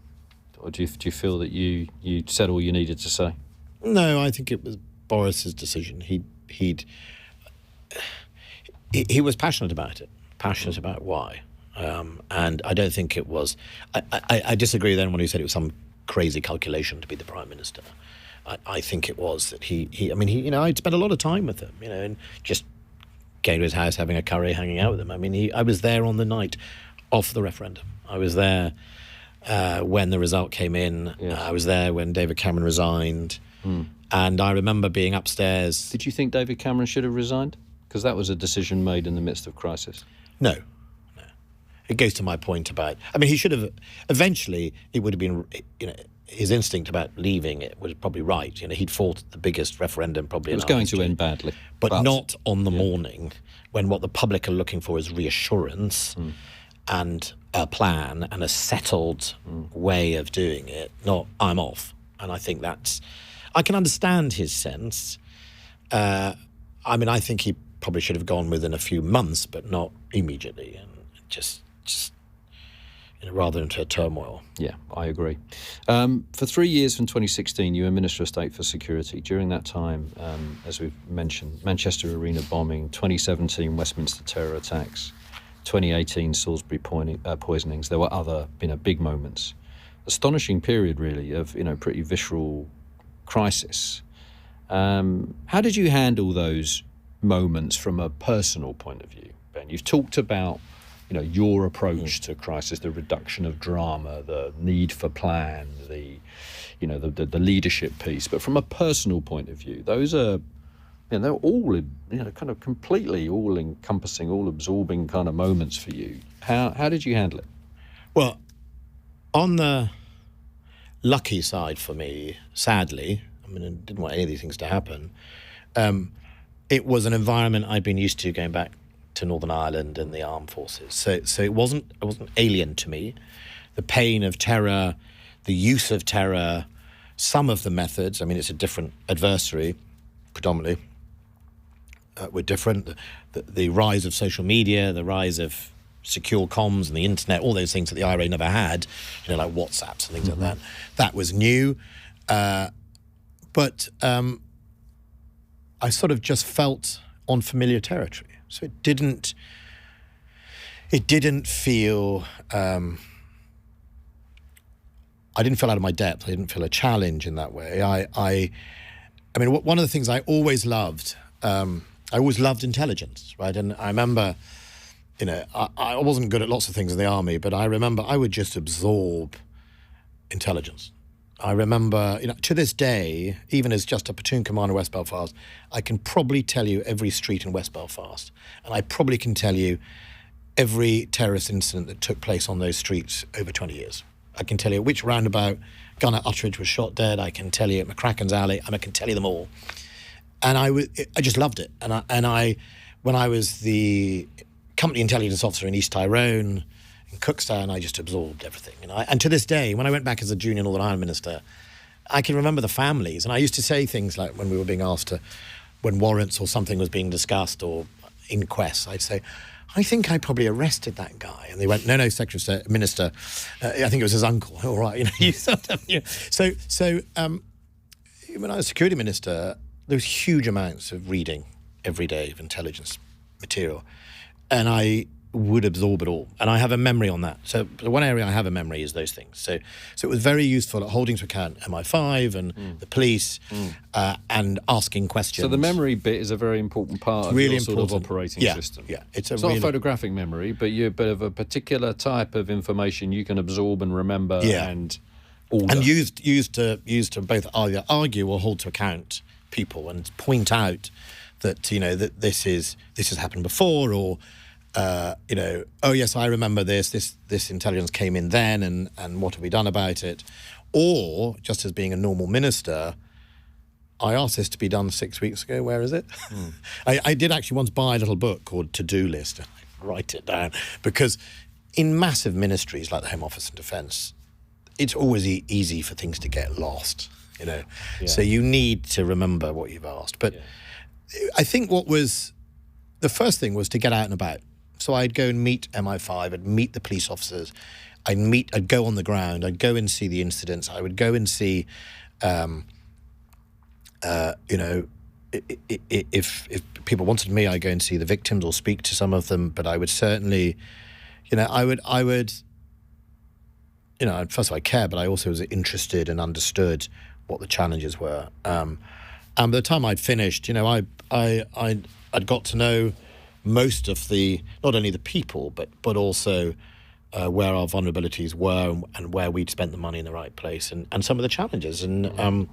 Or do you feel that you said all you needed to say? No, I think it was Boris's decision. He was passionate about it, passionate about why. And I don't think it was... I disagree with anyone who said it was some crazy calculation to be the Prime Minister. I think it was that he you know, I'd spent a lot of time with him, you know, and just going to his house, having a curry, hanging out with him. I mean, I was there on the night of the referendum. I was there when the result came in. Yes. I was there when David Cameron resigned. And I remember being upstairs. Did you think David Cameron should have resigned? Because that was a decision made in the midst of crisis. No. It goes to my point about, I mean, he should have, eventually, it would have been, you know, his instinct about leaving it was probably right. You know, he'd fought the biggest referendum probably in our history. It was going to end badly. But not on the morning when what the public are looking for is reassurance and a plan and a settled way of doing it, not I'm off. And I think that's, I can understand his sense. I mean, I think he probably should have gone within a few months, but not immediately. And just rather than to turmoil. Yeah, I agree. For 3 years from 2016, you were Minister of State for Security. During that time, as we've mentioned, Manchester Arena bombing, 2017 Westminster terror attacks, 2018 Salisbury poisonings. There were other, big moments. Astonishing period, really, of, pretty visceral crisis. How did you handle those moments from a personal point of view, Ben? You've talked about your approach to crisis, the reduction of drama, the need for plan, the leadership piece. But from a personal point of view, those are, they're all, kind of completely all-encompassing, all-absorbing kind of moments for you. How did you handle it? Well, on the lucky side for me, sadly, I didn't want any of these things to happen. It was an environment I'd been used to going back to Northern Ireland and the armed forces. So it wasn't alien to me. The pain of terror, the use of terror, some of the methods, it's a different adversary, predominantly, were different. The rise of social media, the rise of secure comms and the internet, all those things that the IRA never had, like WhatsApps and things like that. That was new. But I sort of just felt on familiar territory. So it didn't feel, I didn't feel out of my depth. I didn't feel a challenge in that way. One of the things I always loved, I always loved intelligence, right? And I remember, I wasn't good at lots of things in the army, but I remember I would just absorb intelligence. I remember, to this day, even as just a platoon commander in West Belfast, I can probably tell you every street in West Belfast. And I probably can tell you every terrorist incident that took place on those streets over 20 years. I can tell you which roundabout gunner Uttridge was shot dead. I can tell you at McCracken's Alley, and I can tell you them all. And I just loved it. And when I was the company intelligence officer in East Tyrone, in Cookstown, I just absorbed everything. And to this day, when I went back as a junior Northern Ireland minister, I can remember the families. And I used to say things like when we were being asked when warrants or something was being discussed or inquests, I'd say, I think I probably arrested that guy. And they went, no, Secretary of State, Minister, I think it was his uncle. All right, So when I was Security Minister, there was huge amounts of reading every day of intelligence material. And I would absorb it all. And I have a memory on that. So the one area I have a memory is those things. So it was very useful at holding to account MI5 and the police and asking questions. So the memory bit is a very important part of your sort of operating system. Yeah, it's not a photographic memory, but you're a bit of a particular type of information you can absorb and remember and order. And used to both either argue or hold to account people and point out that, that this has happened before, or oh yes, I remember this intelligence came in then, and what have we done about it? Or, just as being a normal minister, I asked this to be done 6 weeks ago, where is it? I did actually once buy a little book called To-Do List, and I write it down, because in massive ministries like the Home Office and Defence, it's always easy for things to get lost, So you need to remember what you've asked. But I think the first thing was to get out and about. So I'd go and meet MI5, I'd meet the police officers, I'd go on the ground, I'd go and see the incidents, I would go and see, if people wanted me, I'd go and see the victims or speak to some of them, but I would certainly, I would, first of all, I care, but I also was interested and understood what the challenges were. And by the time I'd finished, I'd got to know most of not only the people, but also where our vulnerabilities were and where we'd spent the money in the right place, and some of the challenges. And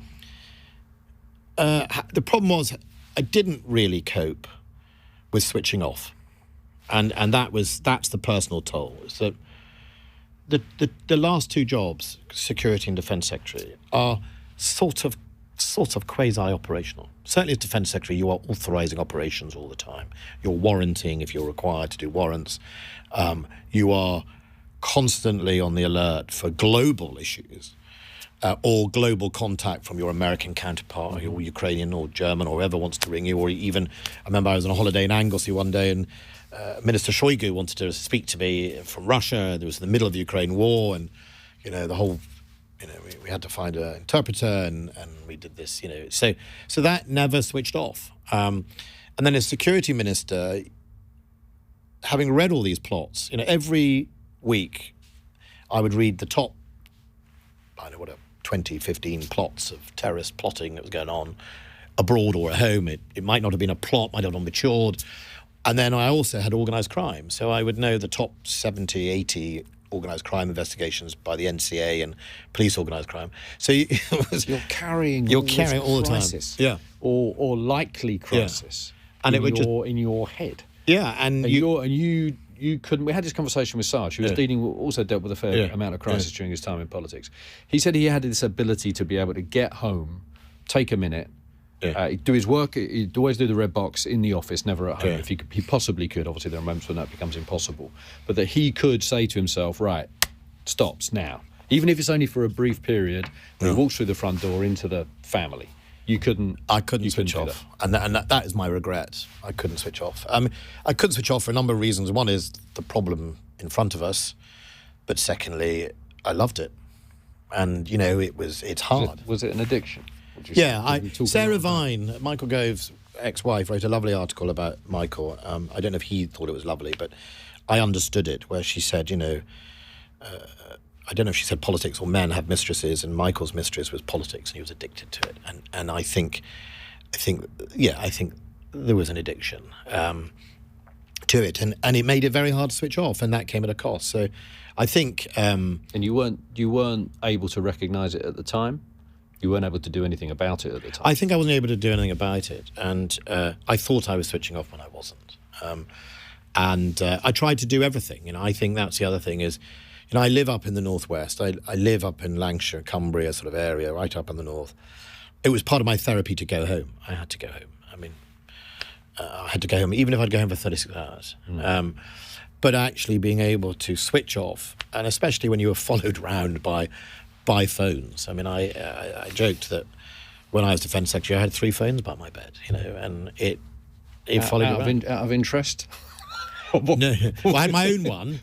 the problem was I didn't really cope with switching off, and that's the personal toll. So the last two jobs, Security and Defence Secretary, are sort of quasi-operational. Certainly as Defence Secretary, you are authorising operations all the time. You're warranting if you're required to do warrants. You are constantly on the alert for global issues. or global contact from your American counterpart, or Ukrainian or German, or whoever wants to ring you, or even, I remember I was on a holiday in Anglesey one day, and Minister Shoigu wanted to speak to me from Russia. There was the middle of the Ukraine war, and, the whole, we had to find an interpreter, and we did this, So that never switched off. And then as security minister, having read all these plots, every week I would read the top, 20, 15 plots of terrorist plotting that was going on abroad or at home. It might not have been a plot, might not have matured. And then I also had organised crime. So I would know the top 70, 80 organised crime investigations by the NCA and police organised crime. So you're carrying all the time. Yeah. Or likely crisis. Yeah. And it would in your head. Yeah. And you couldn't. We had this conversation with Sarge, who was also dealt with a fair amount of crisis during his time in politics. He said he had this ability to be able to get home, take a minute, do his work. He'd always do the red box in the office, never at home. If he possibly could. Obviously, there are moments when that becomes impossible. But that he could say to himself, right, stops now. Even if it's only for a brief period, when he walks through the front door into the family. I couldn't switch off, and that is my regret. I couldn't switch off. I couldn't switch off for a number of reasons. One is the problem in front of us, but secondly, I loved it, and it's hard. Was it an addiction? Yeah, Sarah Vine, Michael Gove's ex-wife, wrote a lovely article about Michael. I don't know if he thought it was lovely, but I understood it, where she said, I don't know if she said politics or men have mistresses, and Michael's mistress was politics, and he was addicted to it. And I think there was an addiction to it, and it made it very hard to switch off, and that came at a cost. So I think. And you weren't able to recognise it at the time. You weren't able to do anything about it at the time. I think I wasn't able to do anything about it, and I thought I was switching off when I wasn't. And I tried to do everything. I think that's the other thing is. I live up in the northwest. I live up in Lancashire, Cumbria sort of area, right up in the north. It was part of my therapy to go home. I had to go home. I had to go home, even if I'd go home for 36 hours. But actually being able to switch off, and especially when you were followed around by phones. I joked that when I was Defence Secretary, I had 3 phones by my bed, and it followed around. Out of interest? No, well, I had my own one,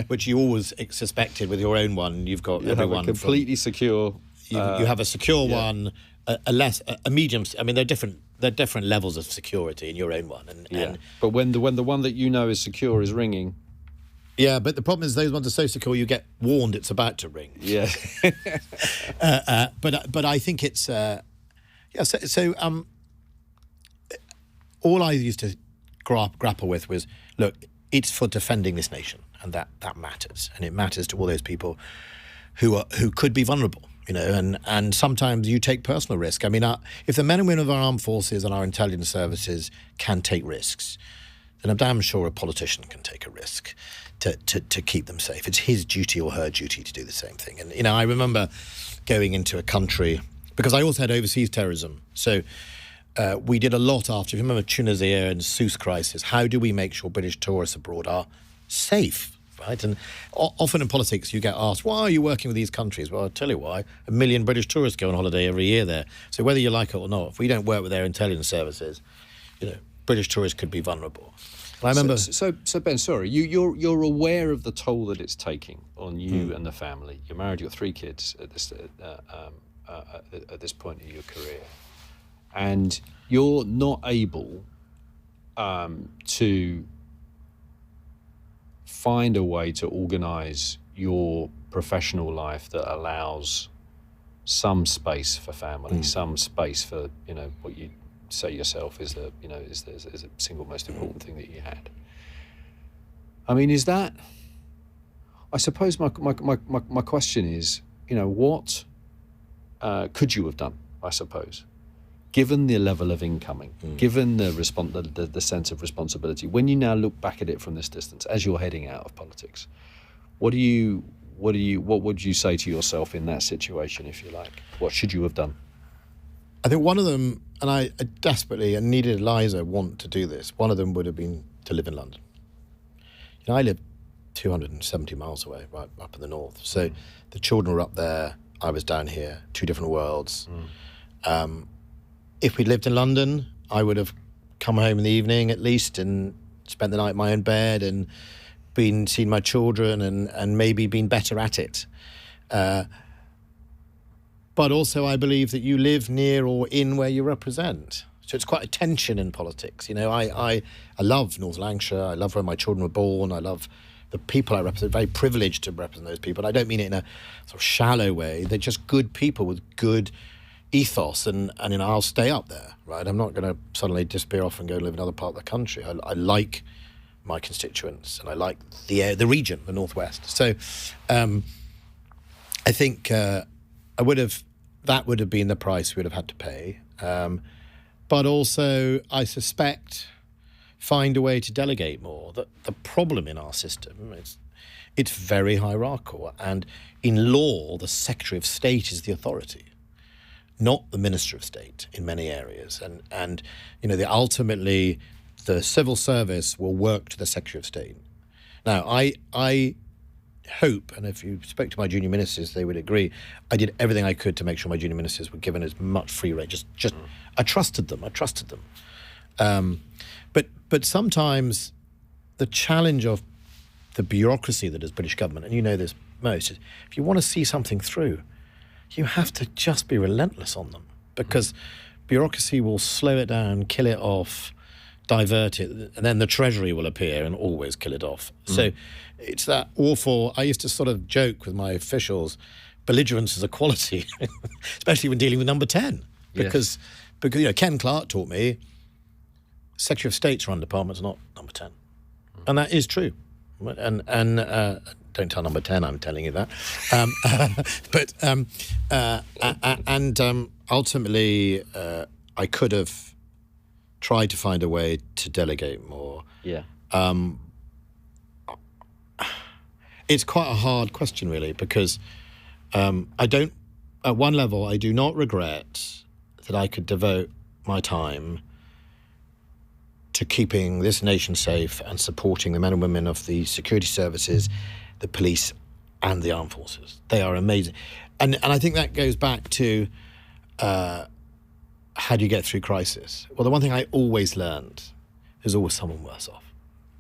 which you always suspected with your own one. You've got everyone completely secure. You have a secure one, a medium. They're different. They're different levels of security in your own one. And but when the one that you know is secure is ringing. Yeah, but the problem is those ones are so secure you get warned it's about to ring. Yeah. But I think it's all I used to grapple with was, look, it's for defending this nation, and that matters, and it matters to all those people who could be vulnerable, and sometimes you take personal risk. If the men and women of our armed forces and our intelligence services can take risks, then I'm damn sure a politician can take a risk to keep them safe. It's his duty or her duty to do the same thing. And I remember going into a country, because I also had overseas terrorism, so we did a lot after, if you remember Tunisia and Sousse crisis, how do we make sure British tourists abroad are safe, right? And often in politics you get asked, why are you working with these countries? Well, I'll tell you why. 1 million British tourists go on holiday every year there. So whether you like it or not, if we don't work with their intelligence services, British tourists could be vulnerable. I remember. So Ben, sorry, you're aware of the toll that it's taking on you and the family. You're married, you've got 3 kids at this point in your career. And you're not able to find a way to organise your professional life that allows some space for family, some space for what you say yourself is the is the single most important thing that you had. Is that? I suppose my question is, what could you have done? I suppose. Given the level of incoming, given the sense of responsibility, when you now look back at it from this distance, as you're heading out of politics, what would you say to yourself in that situation, if you like? What should you have done? I think one of them, and I desperately and needed Eliza want to do this, one of them would have been to live in London. I live 270 miles away, right up in the north. So the children were up there. I was down here, two different worlds. If we'd lived in London, I would have come home in the evening at least and spent the night in my own bed and seen my children and maybe been better at it. But also I believe that you live near or in where you represent. So it's quite a tension in politics. You know, I love North Lancashire. I love where my children were born. I love the people I represent. Very privileged to represent those people. I don't mean it in a sort of shallow way. They're just good people with good ethos, and you know, I'll stay up there, right? I'm not going to suddenly disappear off and go live in another part of the country. I like my constituents, and I like the region, the Northwest. So I think that would have been the price we would have had to pay. But also, I suspect, find a way to delegate more. The problem in our system is it's very hierarchical, and in law, the Secretary of State is the authority, not the Minister of State in many areas. And you know, ultimately, the civil service will work to the Secretary of State. Now, I hope, and if you spoke to my junior ministers, they would agree, I did everything I could to make sure my junior ministers were given as much free rein. I trusted them. But sometimes the challenge of the bureaucracy that is British government, and you know this most, is if you want to see something through, you have to just be relentless on them, because bureaucracy will slow it down, kill it off, divert it, and then the Treasury will appear and always kill it off. So it's that awful, I used to sort of joke with my officials, belligerence is a quality, especially when dealing with number 10. Because you know, Ken Clark taught me, Secretary of State's run departments, not number 10. And that is true. And don't tell number 10 I'm telling you that. Ultimately, I could have tried to find a way to delegate more. Yeah. It's quite a hard question, really, because at one level, I do not regret that I could devote my time to keeping this nation safe and supporting the men and women of the security services, the police, and the armed forces. They are amazing. And I think that goes back to how do you get through crisis? Well, the one thing I always learned, there's always someone worse off.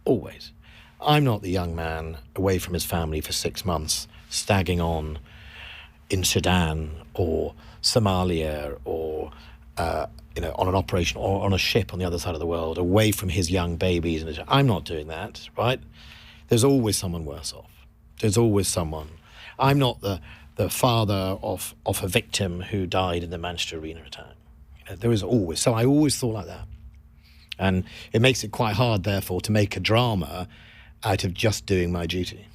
Always. I'm not the young man away from his family for 6 months, stagging on in Sudan or Somalia or on an operation or on a ship on the other side of the world, away from his young babies. I'm not doing that, right? There's always someone worse off. There's always someone. I'm not the father of a victim who died in the Manchester Arena attack. There is always. So I always thought like that. And it makes it quite hard, therefore, to make a drama out of just doing my duty.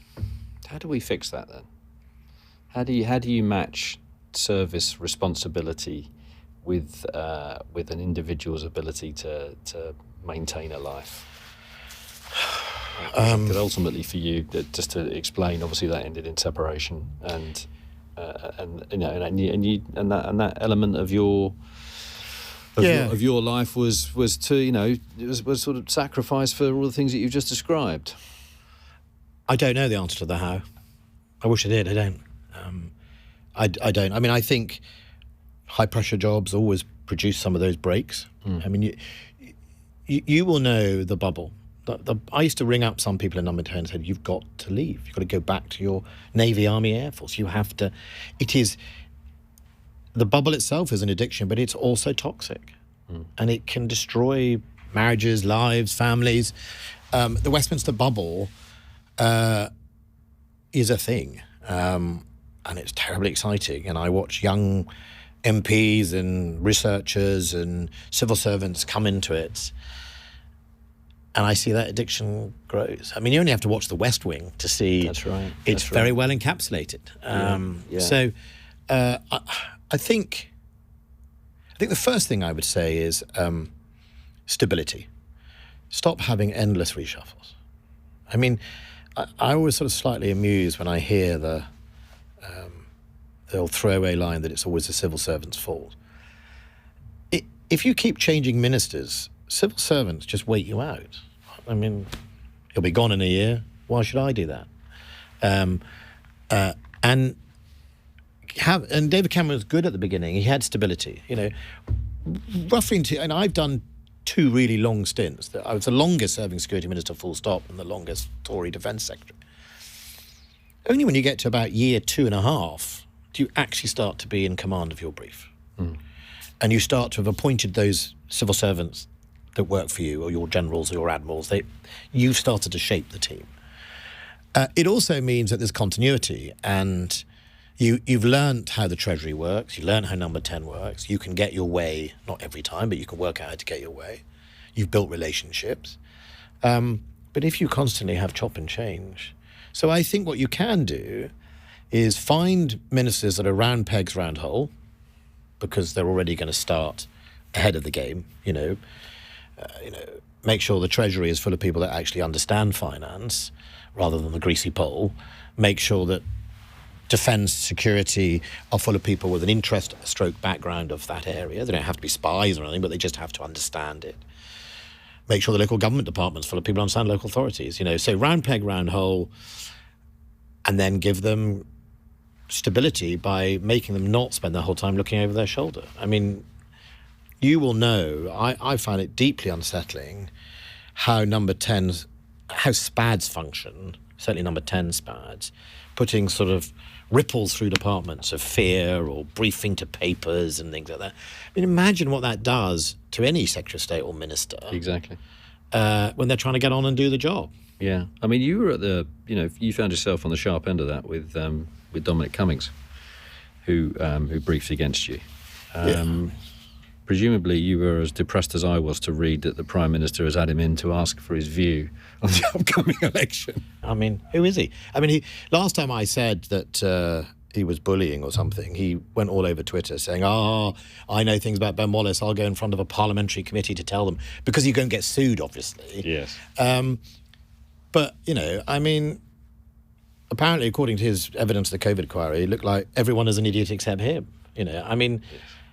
How do we fix that then? How do you match service responsibility with an individual's ability to maintain a life? Because ultimately, for you, just to explain, obviously that ended in separation, and that element of your life was to was sort of sacrificed for all the things that you've just described. I don't know the answer to the how. I wish I did. I don't. I don't. I mean, I think high pressure jobs always produce some of those breaks. I mean, you will know the bubble. I used to ring up some people in number 10 and said, you've got to leave. You've got to go back to your Navy, Army, Air Force. You have to. It is. The bubble itself is an addiction, but it's also toxic. And it can destroy marriages, lives, families. The Westminster bubble is a thing. And it's terribly exciting. And I watch young MPs and researchers and civil servants come into it. And I see that addiction grows. I mean, you only have to watch The West Wing to see. That's right. It's very well encapsulated. So I think the first thing I would say is stability. Stop having endless reshuffles. I mean, I always sort of slightly amused when I hear the old throwaway line that it's always the civil servant's fault. If you keep changing ministers, civil servants just wait you out. I mean, he'll be gone in a year. Why should I do that? And and David Cameron was good at the beginning. He had stability, roughly and I've done 2 really long stints. I was the longest serving security minister full stop and the longest Tory defence secretary. Only when you get to about year 2.5 do you actually start to be in command of your brief. And you start to have appointed those civil servants that work for you, or your generals or your admirals. You've started to shape the team. It also means that there's continuity, and you've learnt how the Treasury works, you learn how Number 10 works, you can get your way, not every time, but you can work out how to get your way. You've built relationships. But if you constantly have chop and change... So I think what you can do is find ministers that are round pegs, round hole, because they're already going to start ahead of the game, make sure the Treasury is full of people that actually understand finance rather than the greasy pole. Make sure that defence, security are full of people with an interest stroke background of that area. They don't have to be spies or anything, but they just have to understand it. Make sure the local government department's full of people who understand local authorities. So round peg, round hole, and then give them stability by making them not spend their whole time looking over their shoulder. I mean, you will know, I find it deeply unsettling how Number 10's, how SPADs function, certainly Number 10 SPADs, putting sort of ripples through departments of fear or briefing to papers and things like that. I mean, imagine what that does to any Secretary of State or Minister. Exactly. When they're trying to get on and do the job. Yeah. I mean, you were at you found yourself on the sharp end of that with Dominic Cummings, who briefed against you. Presumably you were as depressed as I was to read that the Prime Minister has had him in to ask for his view on the upcoming election. I mean, who is he? I mean, last time I said that he was bullying or something, he went all over Twitter saying, I know things about Ben Wallace, I'll go in front of a parliamentary committee to tell them, because you don't get sued, obviously. Yes. But, I mean, apparently, according to his evidence of the COVID inquiry, it looked like everyone is an idiot except him. I mean,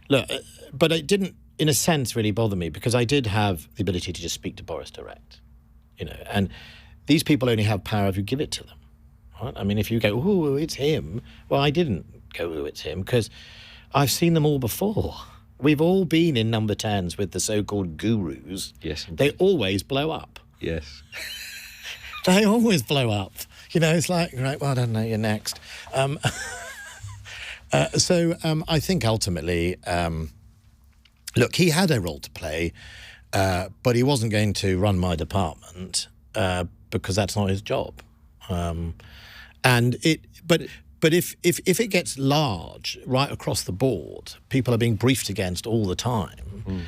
look, but it didn't, in a sense, really bother me, because I did have the ability to just speak to Boris direct, and these people only have power if you give it to them. Right? I mean, if you go, oh, it's him, well, I didn't go, oh, it's him, because I've seen them all before. We've all been in Number 10s with the so-called gurus. Yes, indeed. They always blow up. Yes. They always blow up. It's like, right, well, I don't know, you're next. So I think ultimately, look, he had a role to play, but he wasn't going to run my department because that's not his job. But if it gets large right across the board, people are being briefed against all the time.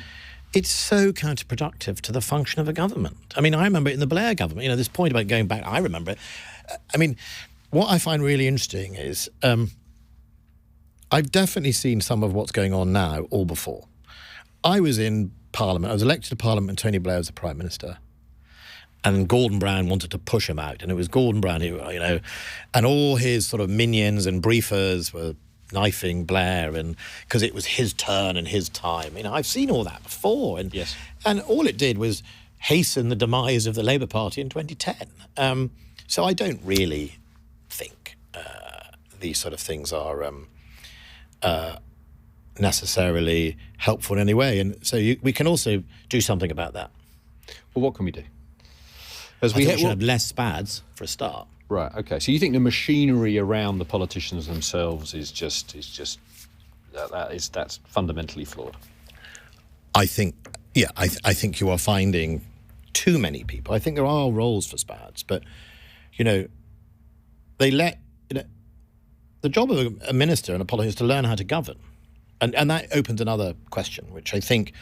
It's so counterproductive to the function of a government. I mean, I remember it in the Blair government, this point about going back, I remember it. I mean, what I find really interesting is I've definitely seen some of what's going on now all before. I was in Parliament, I was elected to Parliament when Tony Blair was the Prime Minister. And Gordon Brown wanted to push him out. And it was Gordon Brown who, and all his sort of minions and briefers were knifing Blair, and because it was his turn and his time. I've seen all that before. And, yes. And all it did was hasten the demise of the Labour Party in 2010. So I don't really think these sort of things are necessarily helpful in any way. And so we can also do something about that. Well, what can we do? As we should have less SPADs for a start. Right. Okay. So you think the machinery around the politicians themselves is that's fundamentally flawed? I think, I think you are finding too many people. I think there are roles for SPADs, but they let the job of a minister and a politician is to learn how to govern, and that opens another question, which I think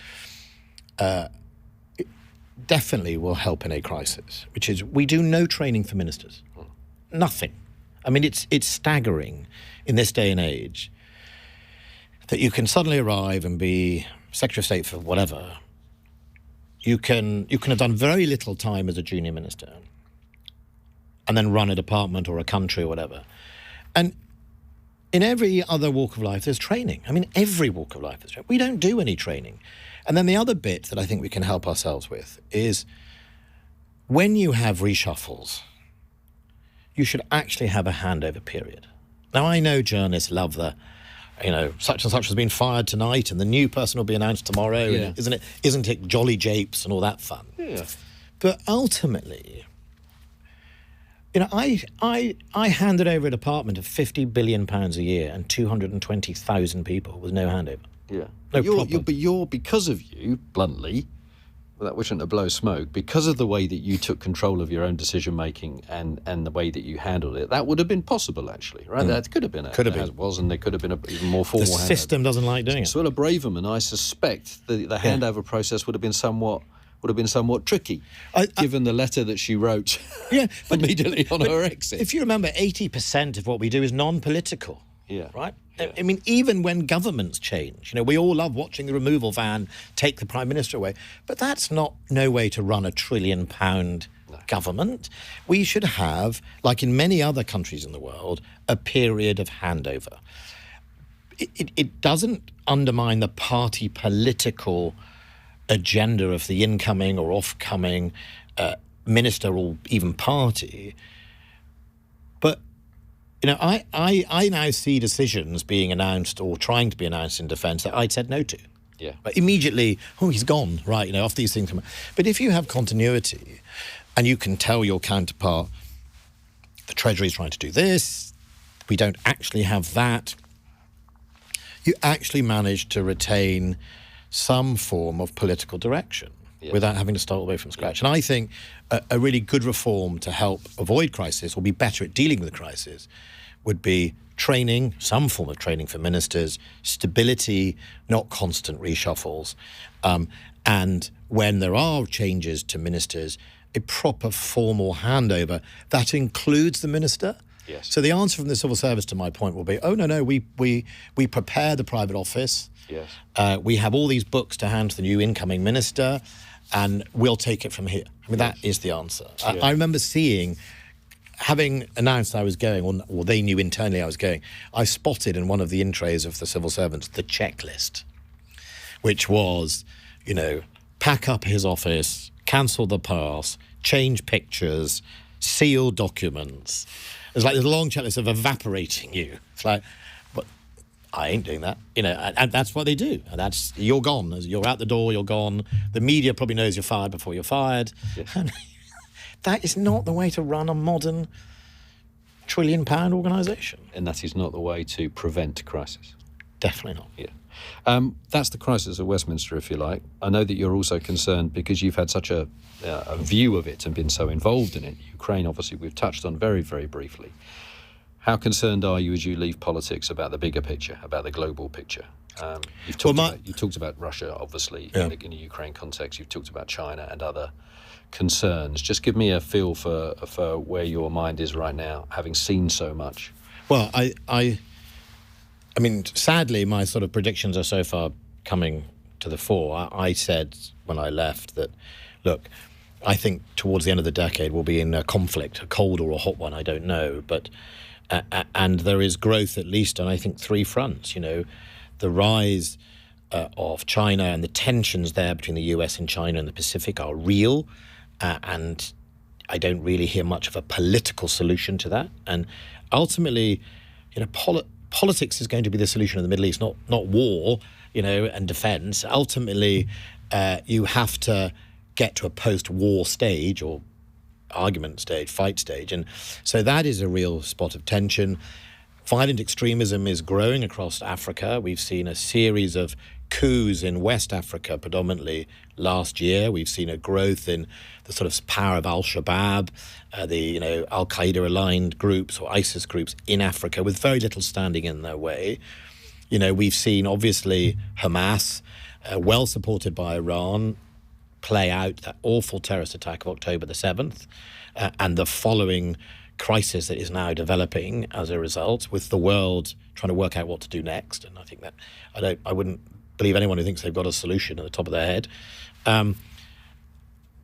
definitely will help in a crisis, which is we do no training for ministers. Nothing. I mean, it's staggering in this day and age that you can suddenly arrive and be Secretary of State for whatever. You can have done very little time as a junior minister and then run a department or a country or whatever. And in every other walk of life, there's training. I mean, every walk of life is training. We don't do any training. And then the other bit that I think we can help ourselves with is when you have reshuffles, you should actually have a handover period. Now, I know journalists love the such and such has been fired tonight, and the new person will be announced tomorrow. Yeah. And isn't it jolly japes and all that fun? Yeah. But ultimately, I handed over a department of £50 billion a year and 220,000 people with no handover. Yeah. No problem. But because of you, bluntly, that we shouldn't have blown smoke, because of the way that you took control of your own decision making and the way that you handled it, that would have been possible, actually, right? That could have been. It was, and there could have been an even more formal. The system doesn't like doing it. Sort of Braverman, I suspect the handover process would have been somewhat tricky, given the letter that she wrote immediately on her exit. If you remember, 80% of what we do is non-political. Yeah. Right? Yeah. I mean, even when governments change, we all love watching the removal van take the Prime Minister away, but that's no way to run a £1 trillion government. We should have, like in many other countries in the world, a period of handover. It doesn't undermine the party political agenda of the incoming or off-coming minister or even party. But, I now see decisions being announced or trying to be announced in defence that I'd said no to. Yeah. But immediately, he's gone, right, off these things. But if you have continuity and you can tell your counterpart, the Treasury's trying to do this, we don't actually have that, you actually manage to retain some form of political direction without having to start all the way from scratch. And I think a really good reform to help avoid crisis or be better at dealing with the crisis would be training, some form of training for ministers, stability, not constant reshuffles, and when there are changes to ministers, a proper formal handover that includes the minister. Yes. So the answer from the civil service, to my point, will be, no, we prepare the private office. Yes. We have all these books to hand to the new incoming minister, and we'll take it from here. I mean, that is the answer. Yeah. I remember having announced I was going, or they knew internally I was going, I spotted in one of the in trays of the civil servants the checklist, which was, pack up his office, cancel the pass, change pictures, seal documents. It's like this long checklist of evaporating you. It's like, but I ain't doing that, and that's what they do. And you're gone. You're out the door, you're gone. The media probably knows you're fired before you're fired. Yes. And that is not the way to run a modern £1 trillion organisation. And that is not the way to prevent crisis. Definitely not. Yeah. That's the crisis of Westminster, if you like. I know that you're also concerned because you've had such a view of it and been so involved in it. Ukraine, obviously, we've touched on very, very briefly. How concerned are you as you leave politics about the bigger picture, about the global picture? You've talked about Russia, obviously, in the Ukraine context. You've talked about China and other concerns. Just give me a feel for where your mind is right now, having seen so much. Well, I mean, sadly, my sort of predictions are so far coming to the fore. I said when I left that, look, I think towards the end of the decade we'll be in a conflict, a cold or a hot one, I don't know, but and there is growth at least on, I think, 3 fronts. The rise of China and the tensions there between the US and China and the Pacific are real, and I don't really hear much of a political solution to that. And ultimately, politics is going to be the solution in the Middle East, not war, and defence. Ultimately, you have to get to a post-war stage or argument stage, fight stage. And so that is a real spot of tension. Violent extremism is growing across Africa. We've seen a series of coups in West Africa, predominantly last year. We've seen a growth in the sort of power of Al-Shabaab, the Al-Qaeda aligned groups or ISIS groups in Africa with very little standing in their way. We've seen obviously Hamas, well supported by Iran, play out that awful terrorist attack of October the 7th and the following crisis that is now developing as a result, with the world trying to work out what to do next. And I think that I wouldn't believe anyone who thinks they've got a solution at the top of their head. And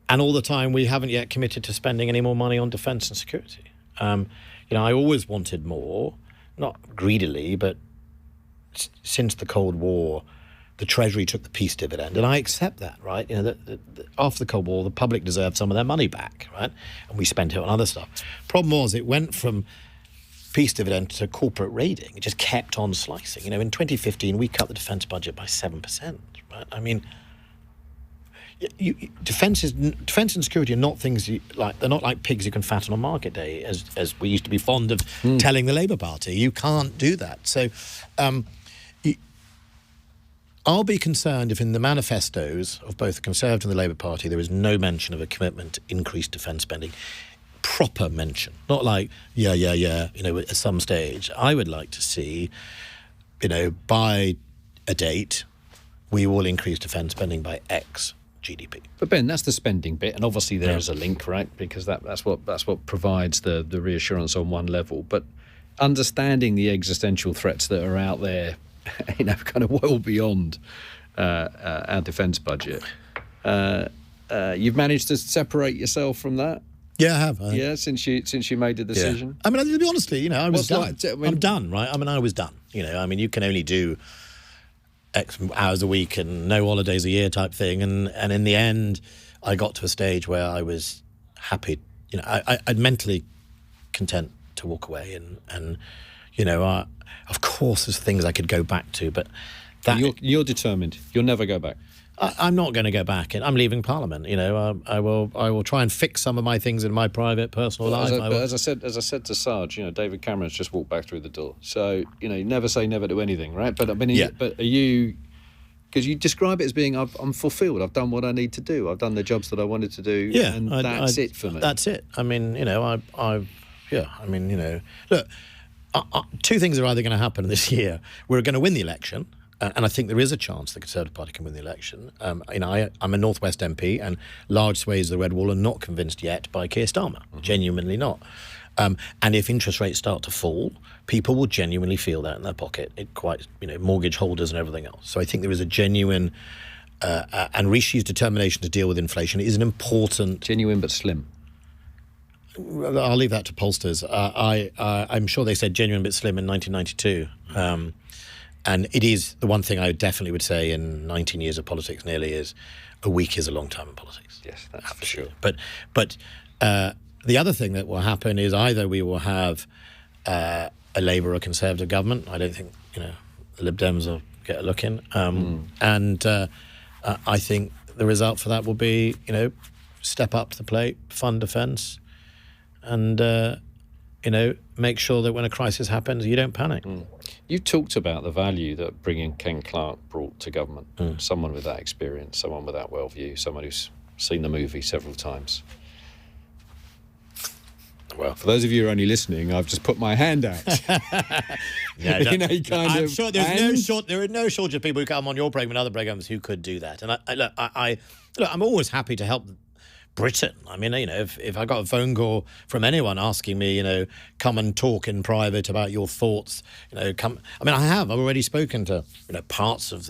all the time, we haven't yet committed to spending any more money on defence and security. I always wanted more, not greedily, but since the Cold War, the Treasury took the peace dividend, and I accept that, right? After the Cold War, the public deserved some of their money back, right? And we spent it on other stuff. Problem was, it went from peace dividend to corporate raiding. It just kept on slicing. You know, in 2015, we cut the defence budget by 7%. Right? I mean, defence and security are not things they're not like pigs you can fatten on market day, as we used to be fond of telling the Labour Party. You can't do that. So I'll be concerned if in the manifestos of both the Conservative and the Labour Party there is no mention of a commitment to increase defence spending. Proper mention, not like you know, at some stage. I would like to see, you know, by a date we will increase defence spending by X GDP. But Ben, that's the spending bit, and obviously there is a link, right? Because that's what provides the reassurance on one level. But understanding the existential threats that are out there, you know, kind of well beyond our defence budget, you've managed to separate yourself from that. Yeah, I have. Yeah, since you made the decision. Yeah. I mean, to be honest, you know, I was done. I'm done, right? I mean, I was done. You know, I mean, you can only do X hours a week and no holidays a year type thing. And in the end, I got to a stage where I was happy. You know, I'd mentally content to walk away. And you know, of course, there's things I could go back to, but that you're determined. You'll never go back. I'm not going to go back. I'm leaving Parliament. You know, I will try and fix some of my things in my private, personal life. As I said to Sarge, you know, David Cameron's just walked back through the door. So you know, you never say never to anything, right? But I mean, but are you? Because you describe it as being, I'm fulfilled. I've done what I need to do. I've done the jobs that I wanted to do. Yeah, and that's it for me. That's it. I mean, you know, I mean, you know, look, two things are either going to happen this year. We're going to win the election. And I think there is a chance the Conservative Party can win the election. You know, I'm a North West MP, and large swathes of the Red Wall are not convinced yet by Keir Starmer. Genuinely not. And if interest rates start to fall, people will genuinely feel that in their pocket. Mortgage holders and everything else. So I think there is a genuine, and Rishi's determination to deal with inflation is an important... Genuine but slim. I'll leave that to pollsters. I'm sure they said genuine but slim in 1992. And it is the one thing I definitely would say in 19 years of politics nearly is a week is a long time in politics. Yes, that's for sure. But the other thing that will happen is either we will have a Labour or Conservative government. I don't think, you know, the Lib Dems will get a look in. And I think the result for that will be, you know, step up to the plate, fund defence, and, you know, make sure that when a crisis happens, you don't panic. You talked about the value that bringing Ken Clarke brought to government. Someone with that experience, someone with that worldview, someone who's seen the movie several times. Well, for those of you who are only listening, I've just put my hand out. I'm sure there are no shortage of people who come on your programme and other programmes who could do that. And I'm always happy to help Britain. I mean, you know, if I got a phone call from anyone asking me, you know, come and talk in private about your thoughts, you know, I've already spoken to, you know, parts of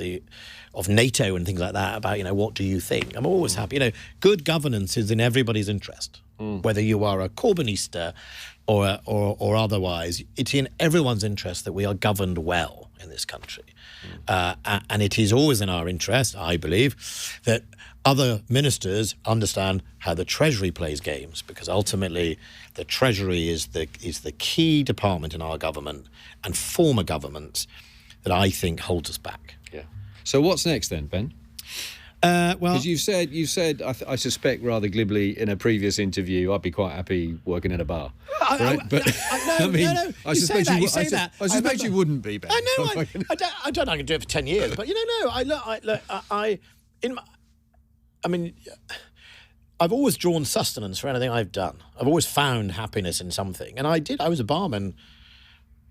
NATO and things like that about, you know, what do you think? I'm always happy. You know, good governance is in everybody's interest, whether you are a Corbynista or otherwise. It's in everyone's interest that we are governed well in this country. And it is always in our interest, I believe, that other ministers understand how the Treasury plays games, because ultimately the Treasury is the key department in our government and former governments that I think holds us back. Yeah. So what's next then, Ben? Well, because you've said, I suspect rather glibly in a previous interview, I'd be quite happy working in a bar. I suspect you wouldn't be, Ben. I don't know. I can do it for 10 years, but you know, I've always drawn sustenance for anything I've done. I've always found happiness in something, and I was a barman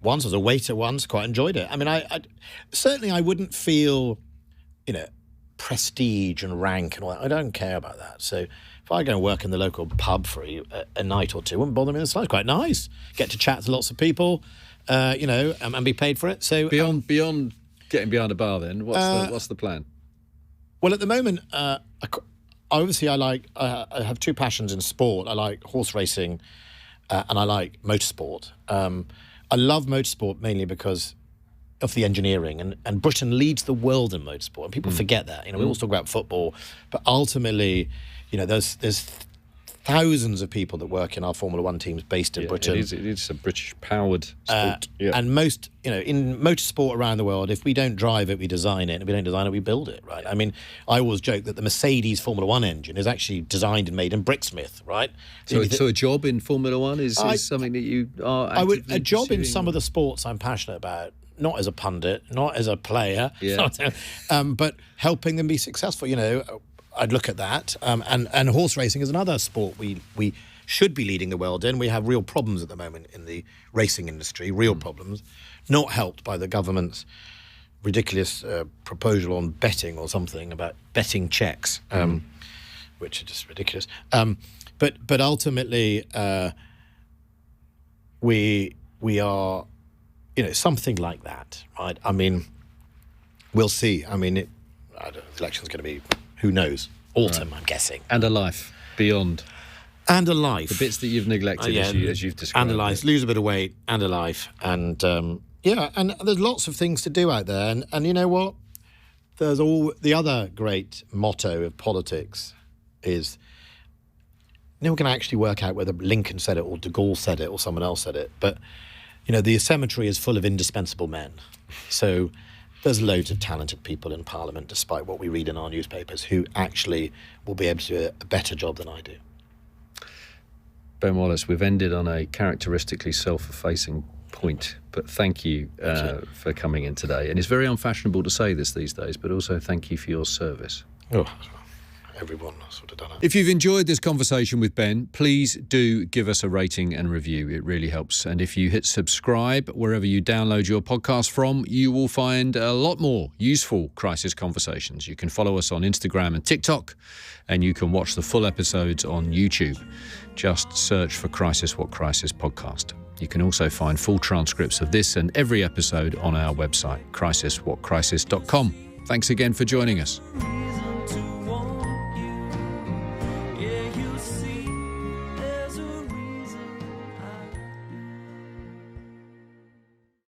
once. I was a waiter once. Quite enjoyed it. I mean, I certainly wouldn't feel, you know, prestige and rank and all that. I don't care about that. So if I go and work in the local pub for a night or two, it wouldn't bother me. It's quite nice. Get to chat to lots of people, you know, and be paid for it. So beyond getting behind a bar, then what's the plan? Well, at the moment, obviously I have two passions in sport. I like horse racing, and I like motorsport. I love motorsport mainly because of the engineering, and Britain leads the world in motorsport, and people forget that. You know, we always talk about football, but ultimately, you know, there's thousands of people that work in our Formula One teams based in Britain. It is a British-powered sport. And most, in motorsport around the world, if we don't drive it, we design it. And if we don't design it, we build it, right? I mean, I always joke that the Mercedes Formula One engine is actually designed and made in Brixsmith, right? So a job in Formula One is something that you are actively a job in pursuing? some of the sports I'm passionate about, not as a pundit, not as a player, but helping them be successful. I'd look at that. And horse racing is another sport we should be leading the world in. We have real problems at the moment in the racing industry, real problems, not helped by the government's ridiculous proposal on betting or something about betting checks, which are just ridiculous. But ultimately, we are, something like that, right? I mean, we'll see. I mean, the election's going to be, who knows, autumn, I'm guessing. And a life beyond. And a life. The bits that you've neglected, as you've described. And a life. Lose a bit of weight, and a life. And, and there's lots of things to do out there. And you know what? There's the other great motto of politics is, no one can actually work out whether Lincoln said it or de Gaulle said it or someone else said it. But, the cemetery is full of indispensable men. So there's loads of talented people in Parliament, despite what we read in our newspapers, who actually will be able to do a better job than I do. Ben Wallace, we've ended on a characteristically self-effacing point, but thank you for coming in today. And it's very unfashionable to say this these days, but also thank you for your service. Oh, everyone sort of done it. If you've enjoyed this conversation with Ben, please do give us a rating and review. It really helps. And if you hit subscribe wherever you download your podcast from, you will find a lot more useful crisis conversations. You can follow us on Instagram and TikTok, and you can watch the full episodes on YouTube. Just search for Crisis What Crisis podcast. You can also find full transcripts of this and every episode on our website, crisiswhatcrisis.com. Thanks again for joining us. Reason to want you. Yeah, you see.